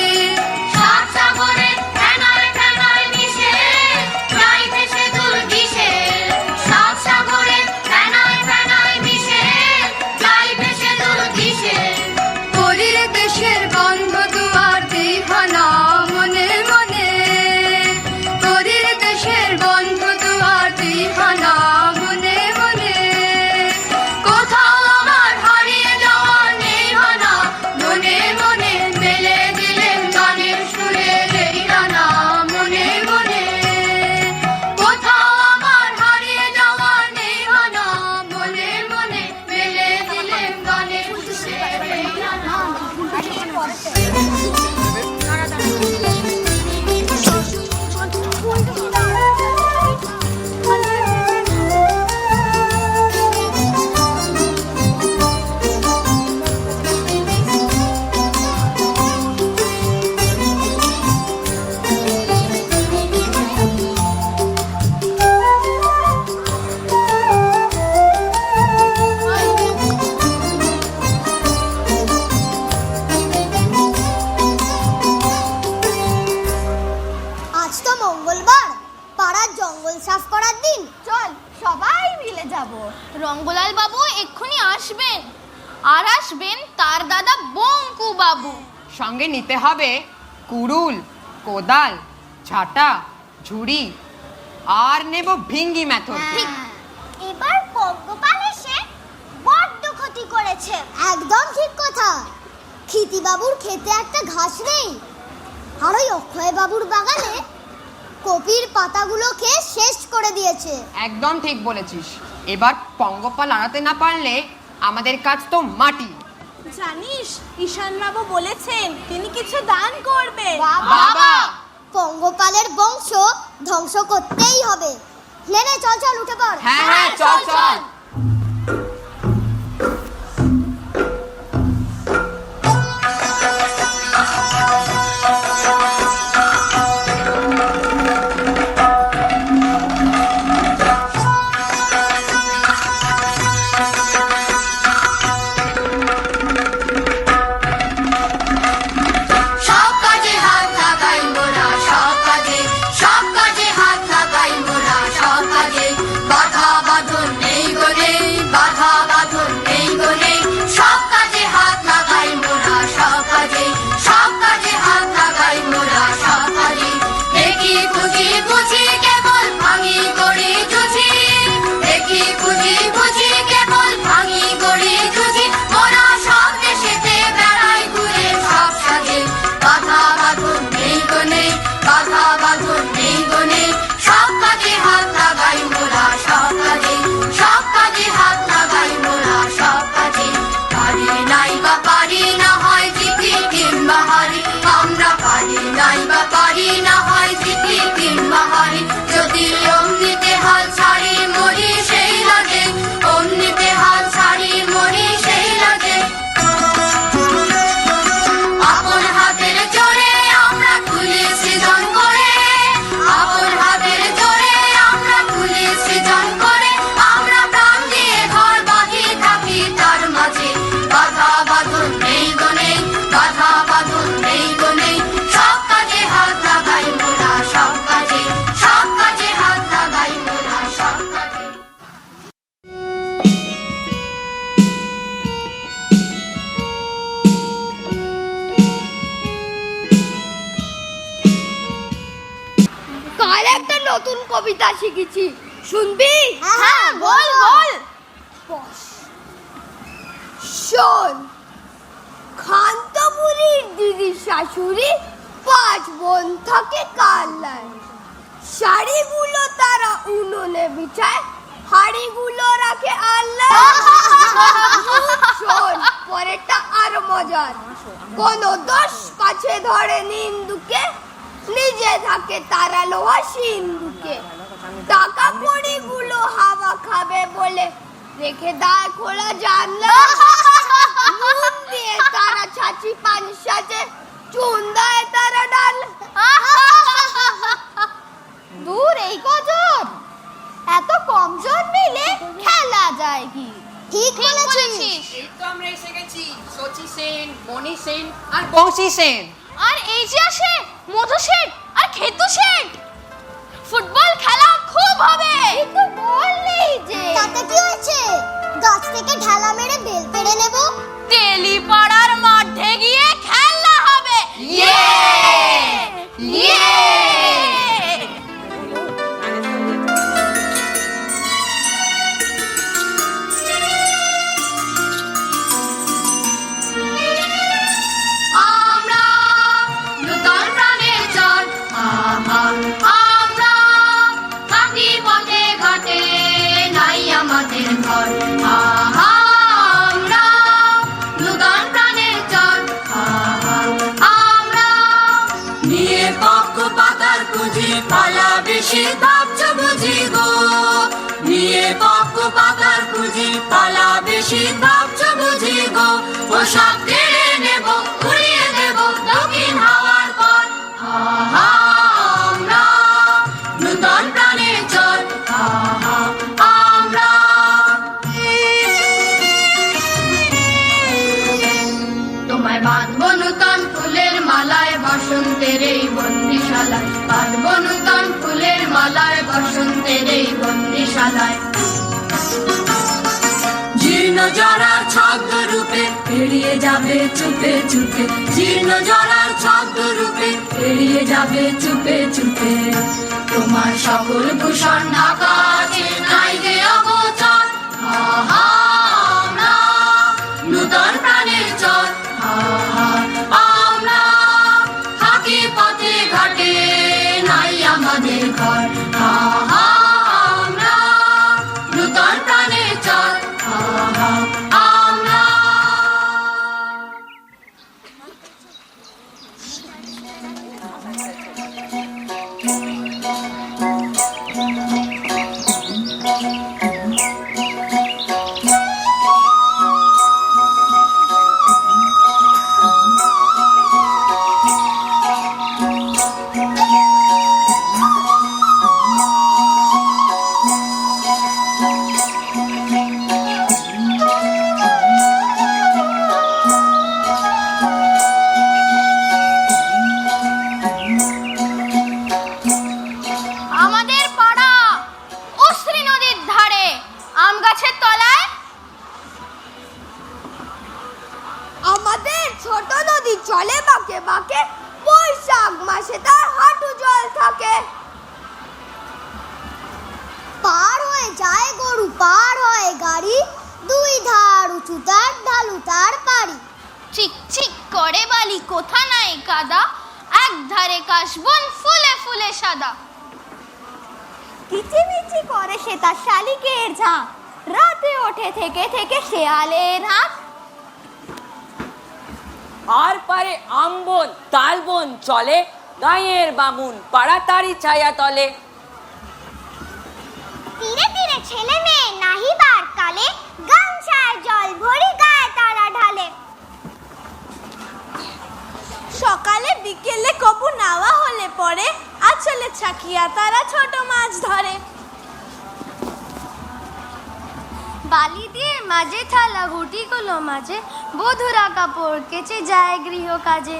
M: সাত সাগরে ফেনায় ফেনায় মিশে যাই ভেসে দূর দিশে সাত সাগরে ফেনায় ফেনায় মিশে যাই ভেসে দূর দিশে কলির দেশের বন্ধ দুয়ার দিহানা মনে মনে কলির দেশের বন্ধ দুয়ার দিহানা মনে মনে কোথাও আমার হারিয়ে যাওয়া নেই হানা মনে মনে মেলে দিলেন গানের সুরে এই রানা মনে মনে কোথাও আমার হারিয়ে যাওয়া নেই হানা মনে মনে মেলে দিলেন গানের সুরে এই রানা আজ তো মঙ্গলবার পাড়ার জঙ্গল সাফ করার দিন চল সবাই মিলে যাব রঙ্গলাল বাবু এক্ষুনি আসবেন আর আসবেন তার দাদা বঙ্কু বাবু
L: সঙ্গে নিতে হবে কুড়ুল কোদাল ঝাঁটা ঝুড়ি আর নেব ভিঙ্গি মেথড।
M: এবার পঙ্গপাল এসে বড্ড ক্ষতি করেছে। একদম ঠিক কথা। ক্ষিতি বাবুর খেতে একটা ঘাস নেই, আর ওই অক্ষয় বাবুর বাগানে কপির পাতাগুলো খেয়ে শেষ করে দিয়েছে।
L: একদম ঠিক বলেছিস। এবার পঙ্গপাল আনাতে না পারলে আমাদের কাজ তো মাটি।
K: জানিস ঈশান বাবু বলেছেন তিনি কিছু দান করবে।
L: বাবা,
M: পঙ্গপালের বংশ ধ্বংস করতেই হবে। নে নে, চল চল, উঠে পড়।
L: হ্যাঁ চল চল।
K: সব কাজে হাত লাগাই মোরা, সব কাজে, সব কাজে হাত লাগাই মোরা, সব কাজে। বাধা বাঁধন নেই গো নেই, বাধা বাঁধন নেই গো নেই। সব কাজে হাত লাগাই মোরা, সব কাজে, সব কাজে হাত লাগাই মোরা, সব কাজে। দেখি বুঝি বুঝি কেবল ভাঙি গড়ি জুঝি, দেখি বুঝি বুঝি কেবল ভাঙি গড়ি জুঝি। মোরা সব দেশেতে বেড়াই ঘুরে সব সাজে। বাধা বাঁধন নেই গো নেই, বাধা বাঁধন নেই গো নেই। সব কাজে হাত লাগাই মোরা, সব কাজে, সব কাজে হাত লাগাই মোরা, সব কাজে। পারি নাই বা পারি না হয় জিতি কিংবা হারি, আমরা পারি নাই বা পারি না হয় জিতি কিংবা হারি। যদি অমনিতে হাল ছাড়ি মরি সেই লাগে, অমনিতে হাল ছাড়ি মরি সেই লাগে। আপন হাতের জোরে আমরা খুলি সৃজন করে, আপন হাতের জোরে আমরা খুলি সৃজন করে। আমরা প্রাণ দিয়ে ঘর বাঁধি থাকি তার মাঝে। বাধা বাঁধন নেই গো নেই, বাধা বাঁধন নেই গো নেই। সব কাজে হাত লাগাই মোরা, সব কাজে, সব কাজে হাত লাগাই মোরা, সব কাজে।
M: কাল একটা নতুন কবিতা শিখেছি, শুনবি? হ্যাঁ, বল বল। শোন, খান্তপুরীর দিদি শাশুড়ি 5 বোন থাকে কাল্লায়। শাড়িগুলো তারা উনুনে বিছায়, হাড়িগুলো রাখে আল্লাহ। শোন, পরেরটা আরো মজার। কোন দোষ কাছে ধরে নিন্দুকে, নিজে থাকে তারা লোহা সিন্ধুকে। টাকা কড়িগুলো হাওয়া খাবে বলে রেখে দেয় খোলা জানলা। নুন দিয়ে তারা ছাঁচি পান সাজে, চুন দেয় তারা ডাল। দূর এই কজন, এত কম জন মিলে খেলা যায় কি? ঠিক বলেছিস।
L: এই তো আমরা এসে গেছি, সচি সেন, মণি সেন আর বংশী সেন।
M: আর এই যে আসে মধু শেঠ আর খেতু শেঠ। ফুটবল খেলা খুব হবে। কিন্তু বললেই যে, তাতে কি হয়েছে? গাছ থেকে ঢালা মেরে বেল পেড়ে নেব। তেলিপাড়ার মাঠে গিয়ে খেলা হবে। ইয়ে ইয়ে।
K: আমরা নূতন প্রাণের চর, আহা, আমরা হাঁটি পথে ঘাটে, নাই আমাদের ঘর। আহা, আমরা নূতন প্রাণের চর, আহা, আমরা
I: নিয়ে পক্ষ পাতার পুঁজি পালা বেশি ভাবছ বুঝি গো, নিয়ে পক্ষ পাতার পুঁজি পালা বেশি ভাবছ বুঝি গো। পোশাক কেড়ে নেব, উড়িয়ে দেব দক্ষিণ হাওয়ার পর। আহা, আমরা নূতন প্রাণের চর, আহা, আমরা।
K: তোমায় বাঁধবো নূতন ফুলের মালায় বসন্তের এই বন্দিশালায়, বাঁধবো নূতন ফুলের মালায় বসন্তের এই বন্দিশালায়।
I: জীর্ণ জরার ছদ্ম রূপে এড়িয়ে যাবে চুপে চুপে, জীর্ণ জরার ছদ্ম রূপে এড়িয়ে যাবে চুপে চুপে। তোমার
F: সকল ভূষণ ঢাকা আছে নাই যে অগোচর আমরা নূতন প্রাণের চর আমরা থাকি পথে ঘাটে নাই আমাদের ঘর আমরা নূতন প্রাণের চর আমরা
M: আমাদের পাড়া অশ্রী নদীর ধারে আম গাছের তলায় আমাদের ছোট নদী চলে বাঁকে বাঁকে বৈশাখ মাসে তার হাঁটু জল থাকে পার হয়ে যায় গরু পার হয় গাড়ি দুই ধার উঁচু তার ঢালু তার পাড়ি চিক চিক করে বালি কোথা নাই কাদা এক ধারে কাশবন ফুলে ফুলে সাদা কিচিমিচি করে সে তার শালিকের ঝাঁক রাতে ওঠে থেকে থেকে শেয়ালের হাঁক
N: আর পারে আমবন তালবন চলে গায়ের বামুন পাড়া তারি ছায়া তলে
M: তীরে তীরে ছেলে মেয়ে নাহিবার কালে গামছায় জল ভরি গায়ে তারা ঢালে সকালে বিকেলে কবু নাওয়া হলে পরে আঁচলে ছাকিয়া তারা ছোট মাছ ধরে বালি দিয়ে মাঝে থালা ঘুটিগুলো মাঝে বধুরা কাপড় কেচে যায় গৃহ কাজে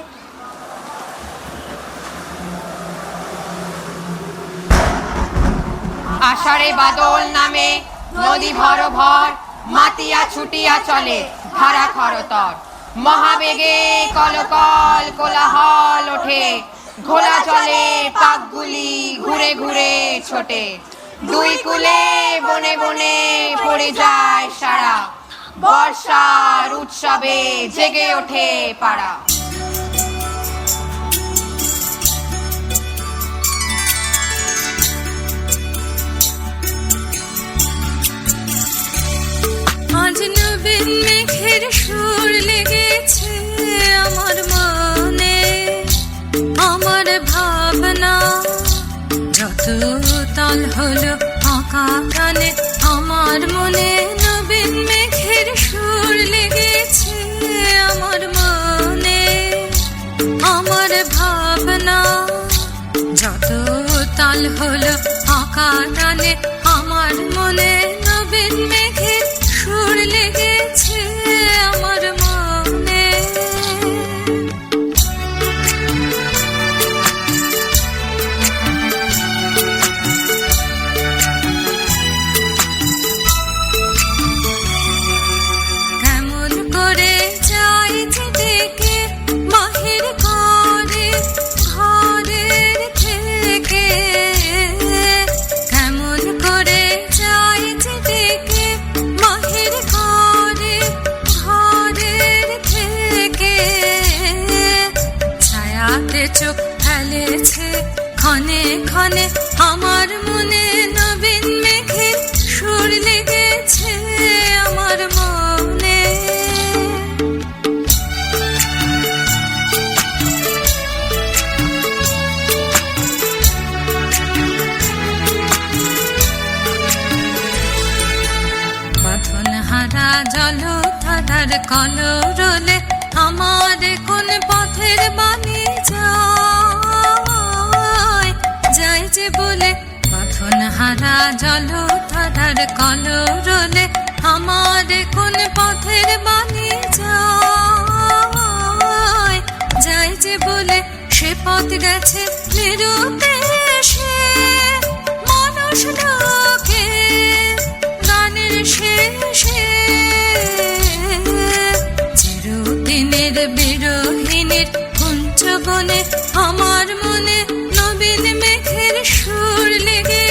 L: আষাঢ়ে বাদল নামে নদী ভর ভর মাতিয়া ছুটিয়া চলে ধারা খরতর মহাবেগে কলকল কোলাহল ওঠে ঘোলা চলে পাকগুলি ঘুরে ঘুরে ছোটে দুই কুলে বনে বনে পড়ে যায় সারা বর্ষার উৎসবে জেগে ওঠে পাড়া
F: আজ নবীন মেঘের সুর লেগেছে আমার মনে আমার ভাবনা যত তাল হলো আঁকা গানে আমার মনে নবীন মেঘের সুর লেগেছে আমার মনে আমার ভাবনা যত তাল হলো আঁকা গানে আমার মনে নবীন মেঘের সুর লেগেছে আমার মনে কেমন করে যাই যে ডেকে বাহির করে ঘরের থেকে কেমন করে যাই যে ডেকে বাহির করে ঘরের থেকে ছায়াতে চোখ ফেলেছে ক্ষণে ক্ষণে আমার মনে নবীন মেঘের সুর লেগেছে আমার মনে বাঁধন হারা জল ধারার কলরলে আমার কোন পথের বাণী যায় যাই যে বলে বাঁধন হারা জল ধারার কলরলে আমার কোন পথের বাণী যায় যাই যে বলে সে পথ গেছে নিরুদ্দেশে মানুষ লোকে গানের শেষে চিরদিনের বিরোহিনীর কুঞ্চবনে আমার মনে নবীন মেঘের সুর লেগে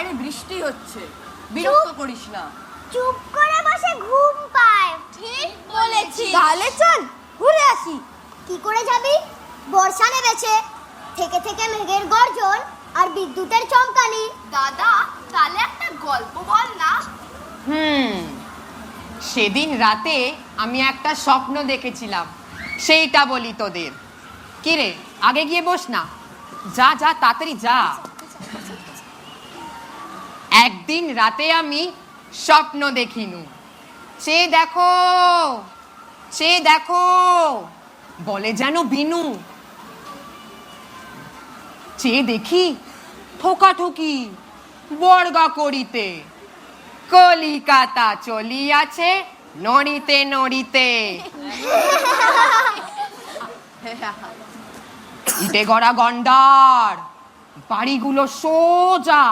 N: বাইরে বৃষ্টি হচ্ছে, বিরক্ত করিস না।
M: চুপ করে বসে ঘুম পায়। ঠিক বলেছিস। তাহলে চল ঘুরে আসি। কি করে যাবি? বর্ষা নেমেছে, থেকে থেকে মেঘের গর্জন আর বিদ্যুতের চমকানি। দাদা, তাহলে একটা গল্প বল না।
L: সেদিন রাতে আমি একটা স্বপ্ন দেখেছিলাম, সেইটা বলি তোদের। কি রে, আগে গিয়ে বস না, যা যা তাড়াতাড়ি যা। একদিন রাতে আমি স্বপ্ন দেখিনু, চেয়ে দেখো, চেয়ে দেখো, বলে যেন বিনু। চেয়ে দেখি ঠোকাঠুকি বর্গা করিতে, কলিকাতা চলিয়াছে নড়িতে নড়িতে। ইটে গড়া গন্ডার, বাড়িগুলো সোজা,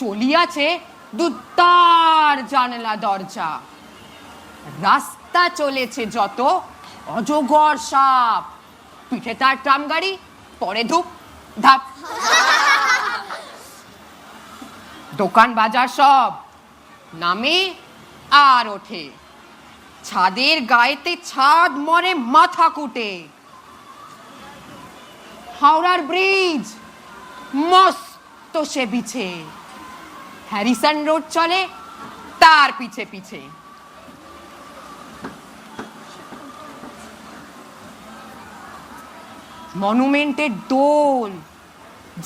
L: চলিয়াছে দুত্তার জানলা দরজা। রাস্তা চলেছে যত অজগর সাপ, পিঠে তার ট্রাম গাড়ি, পরে ধূপ ধাপ। দোকান বাজার সব নামে আর ওঠে, ছাদের গায়েতে ছাদ মরে মাথা কুটে। হাওড়ার ব্রিজ মস্ত সে বিছে, হ্যারিসন রোড চলে তার পিছে পিছে। মনুমেন্টের দোল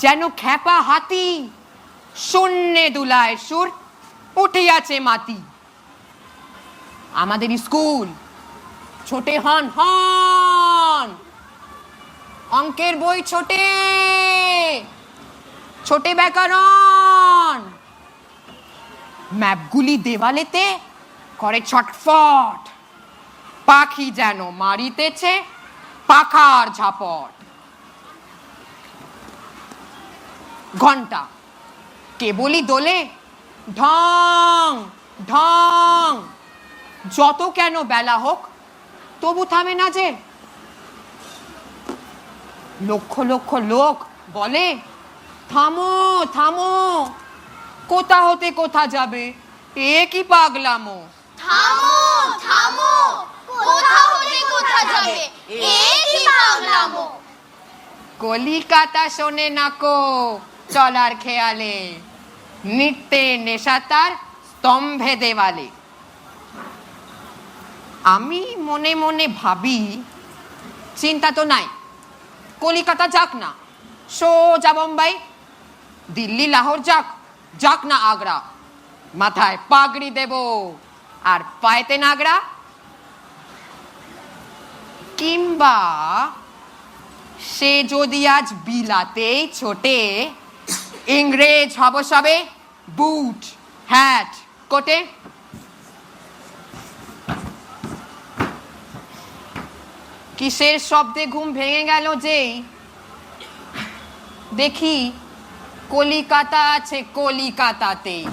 L: যেন খ্যাপা হাতি, শূন্যে দুলায় সুর উঠিয়াছে মাতি। আমাদের স্কুল ছোটে হন হন, অঙ্কের বই ছোটে, ছোটে ব্যাকরণ। ম্যাপগুলি দেওয়ালেতে করে ছটফট, পাখি যেন মারিতেছে পাখার ঝাপট। ঘন্টা কেবলই দোলে ঢং ঢং, যত কেন বেলা হোক তবু থামে না যে। লক্ষ লক্ষ লোক বলে থামো থামো, কোথা হতে কোথা যাবে, এ কি পাগলামো।
M: থামো থামো, কোথা হতে কোথা যাবে, এ কি পাগলামো।
L: কলিকাতা শোনে নাকো চলার খেয়ালে, নৃত্যে নেশা তার স্তম্ভে দেওয়ালে। আমি মনে মনে ভাবি, চিন্তা তো নাই, কলিকাতা যাক না, সোজা বোম্বাই, দিল্লি লাহোর যাক, যাক না আগ্রা, মাথায় পাগড়ি দেব আর পায়েতে নাগরা। কিংবা সে যদি আজ বিলাতেই ছোটে, ইংরেজ হব সবে বুট হ্যাট কোটে। কিসের শব্দে ঘুম ভেঙে গেল যেই দেখি কলিকাতা আছে কলিকাতাতেই।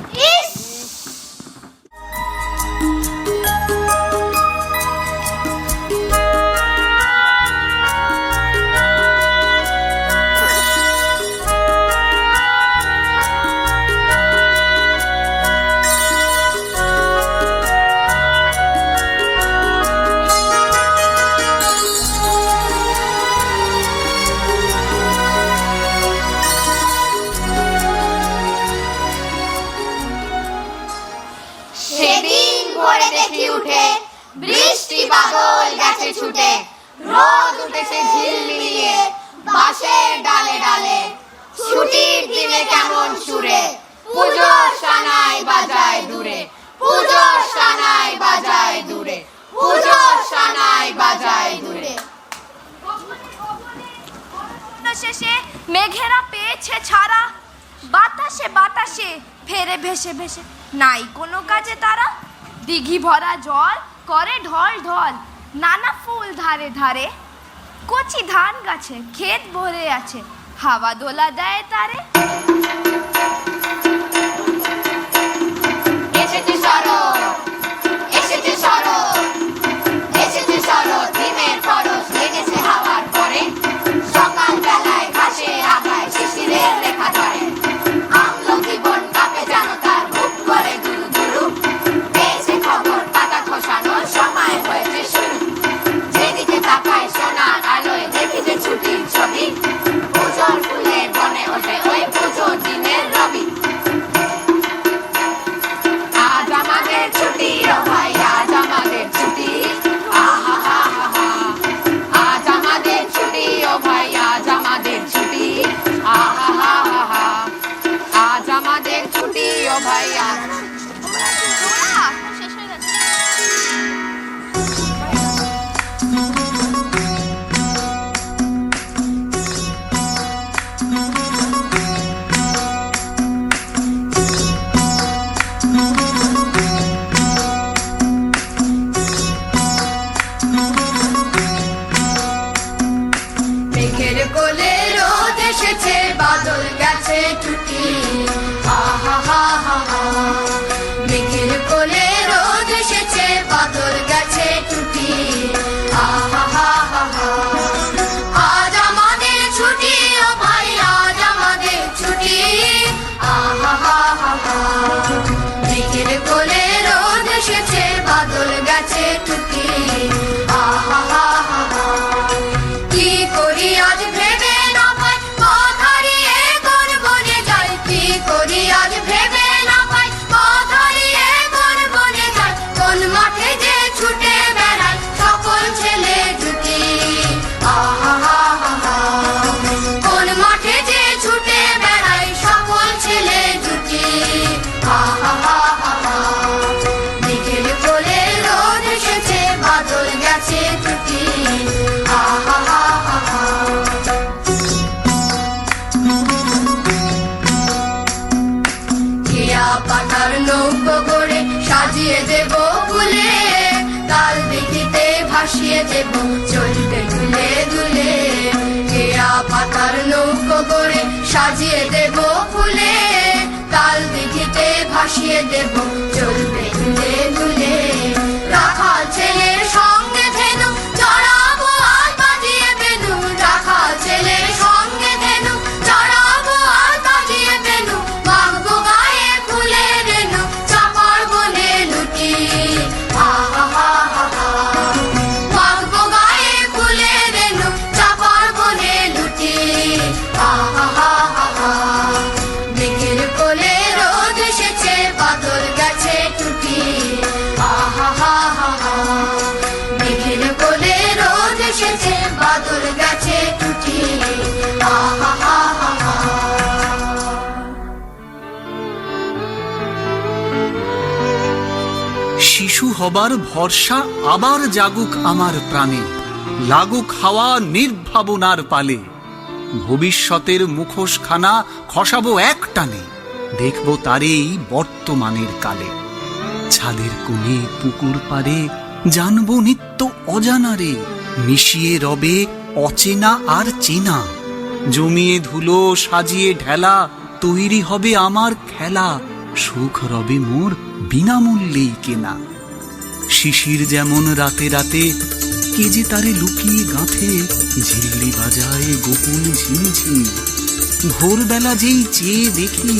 M: সেদিন ভোরে দেখি উঠে, বৃষ্টি বাদল গেছে ছুটে, রোদ উঠেছে ঝিলমিলিয়ে বাঁশের ডালে ডালে। ছুটির দিনে কেমন সুরে পুজোর সানাই বাজায় দূরে, পুজোর সানাই বাজায় দূরে, পুজোর সানাই বাজায় দূরে। শেষে মেঘেরা পেয়েছে ছাড়া, বাতাসে বাতাসে ফেরে ভেসে ভেসে, নাই কোনো কাজে তারা। দিঘি ভরা জল করে ঢল ঢল, নানা ফুল ধারে ধারে, কচি ধান গাছে ক্ষেত ভরে আছে, হাওয়া দোলা দেয় তারে। এসেছে শরৎ, এসেছে শরৎ, এসেছে শরৎ, দিনের পরশ লেগেছে হাওয়ার পরে, সকাল বেলায় ঘাসে আগায় শিশিরের রেখা ধরে, আমলকি বন
K: কেয়া পাতার নৌকো করে সাজিয়ে দেব ফুলে, কাল দেখিতে ভাসিয়ে দেব চলতে দুলে দুলে। কেয়া পাতার নৌকো করে সাজিয়ে দেব ফুলে, কাল দেখিতে ভাসিয়ে দেব চলতে দুলে দুলে। রাখাল ছেলের সঙ্গে ধেনু চড়াবো আর বাজিয়ে বেনু, রাখাল ছেলের সঙ্গে ধেনু চড়াবো আর বাজিয়ে বেনু। মাগবো গায়ে ফুলে রেনু চাপার বনে লুটি, হা হা হা হা হা। মাগবো গায়ে ফুলে রেনু চাপার বনে লুটি, হা হা হা হা হা। মেঘের কোলে রোদ এসেছে বাদল গেছে টুটি, হা হা হা হা হা। মেঘের কোলে রোদ এসেছে বাদল গেছে টুটি, হা হা হা হা হা।
J: শিশু হবার ভরসা আবার জাগুক আমার প্রাণে, লাগুক হাওয়া নির্ভাবনার পালে। ভবিষ্যতের মুখোশখানা খসাবো এক টানে, দেখবো তারেই বর্তমানের কালে। ছাদের কোণে পুকুর পারে জানবো নিত্য অজানারে, মিশিয়ে রবে অচেনা আর চেনা। জমিয়ে ধুলো সাজিয়ে ঢেলা তৈরি হবে আমার খেলা, সুখ রবে মোর বিনামূল্যেই কেনা। শিশির যেমন রাতে রাতে কে যে তারে লুকিয়ে গাঁথে, ঝিল্লি বাজায় গোপন ঝিমঝিম। ভোরবেলা যেই চেয়ে দেখি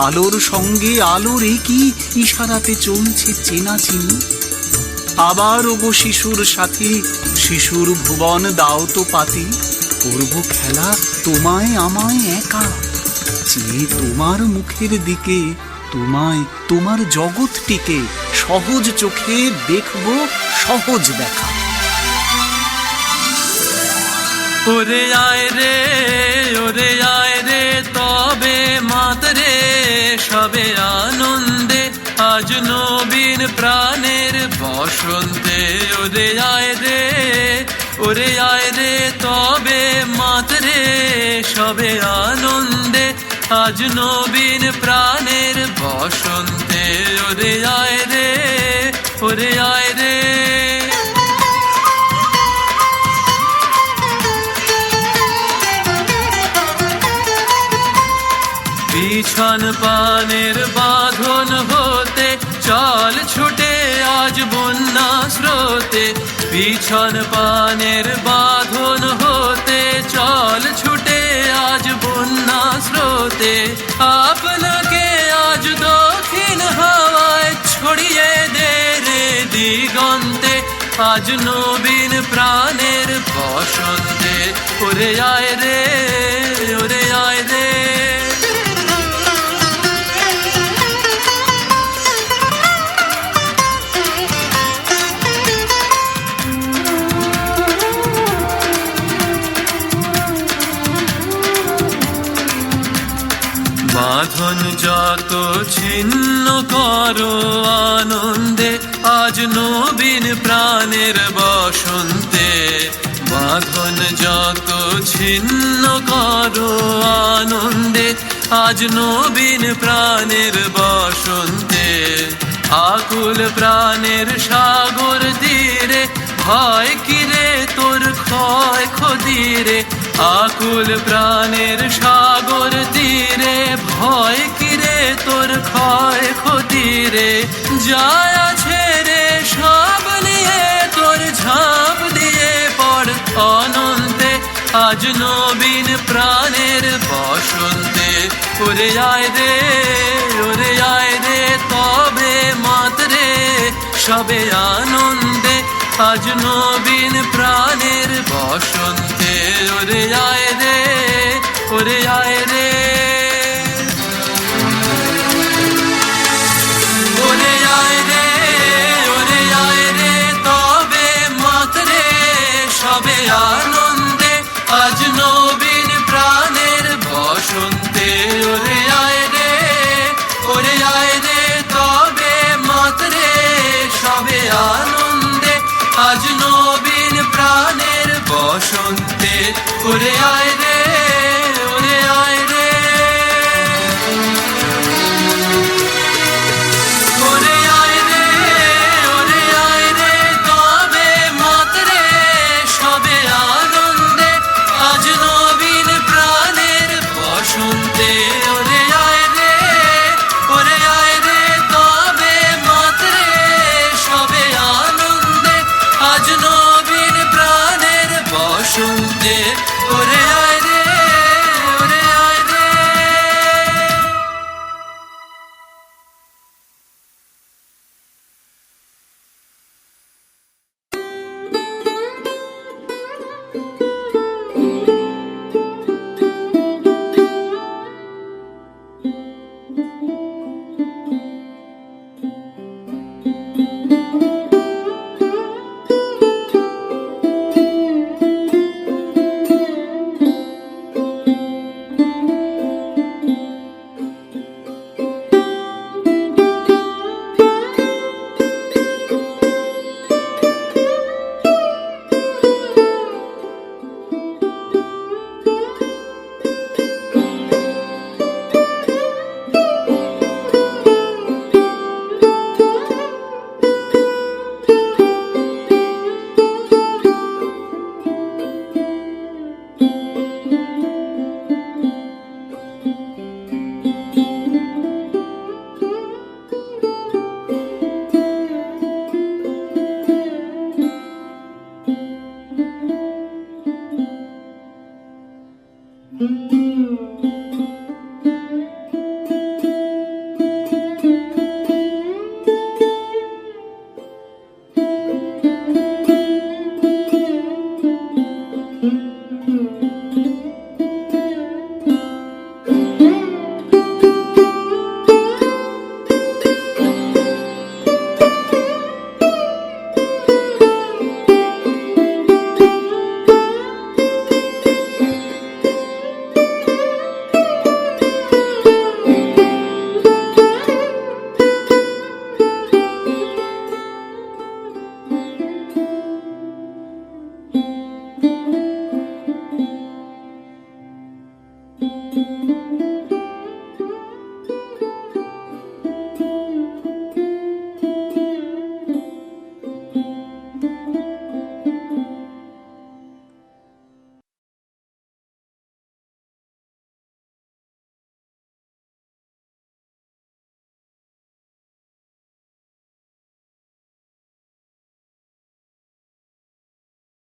J: আলোর সঙ্গে আলোর একই ইশারাতে চলছে চেনা চিনি। আবার ওগো শিশুর সাথী, শিশুর ভুবন দাও তো পাতি, করব খেলা তোমায় আমায় একা, চেয়ে তোমার মুখের দিকে, তোমায় তোমার জগৎটিকে সহজ চোখে দেখব সহজ দেখা।
O: ওরে আয় রে তবে মাতরে সবে আনন্দে, আজ নবীন প্রাণের বসন্তে। ওরে আয় রে তবে মাতরে সবে আনন্দে, আজ নবীন প্রাণের বসন্তে। ওরে আয় রে বিছান পানের বাঁধন হতে চল ছুটে আজ বন্যা স্রোতে, বিছান পানের বাঁধন হতে চল ছুটে আজ বন্যা স্রোতে। আপনাকে আজ দক্ষিণ হাওয়ায় ছড়িয়ে দে রে দিগন্তে, আজ নবীন প্রাণের বসন্তে। ওরে আয় রে বাঁধন যত ছিন্ন করো আনন্দে, আজ নবীন প্রাণের বসন্তে। বাঁধন যত ছিন্ন করো আনন্দে, আজ নবীন প্রাণের বসন্তে। আকুল প্রাণের সাগর তীরে ভয় কিরে তোর ক্ষয় ক্ষতিরে, আকুল প্রাণের সাগর তীরে ভয় কিরে তোর ক্ষয় ক্ষতিরে। যায় আছে রে সব নিয়ে তোর ঝাঁপ দিয়ে পড় অনন্তে, আজ নবীন প্রাণের বসন্তে। ওরে আয় রে তবে মাতরে সবে আনন্দে, আজ নবীন প্রাণের বসন্তে। ওরে আয় রে তবে মাতরে সবে আনন্দে, আজ নবীন প্রাণের বসন্তে। ওরে আয় রে তবে মাতরে সবে আনন্দে, আজ নবীন প্রাণের বসন্তে। ওরে আয় রে
F: Thank you.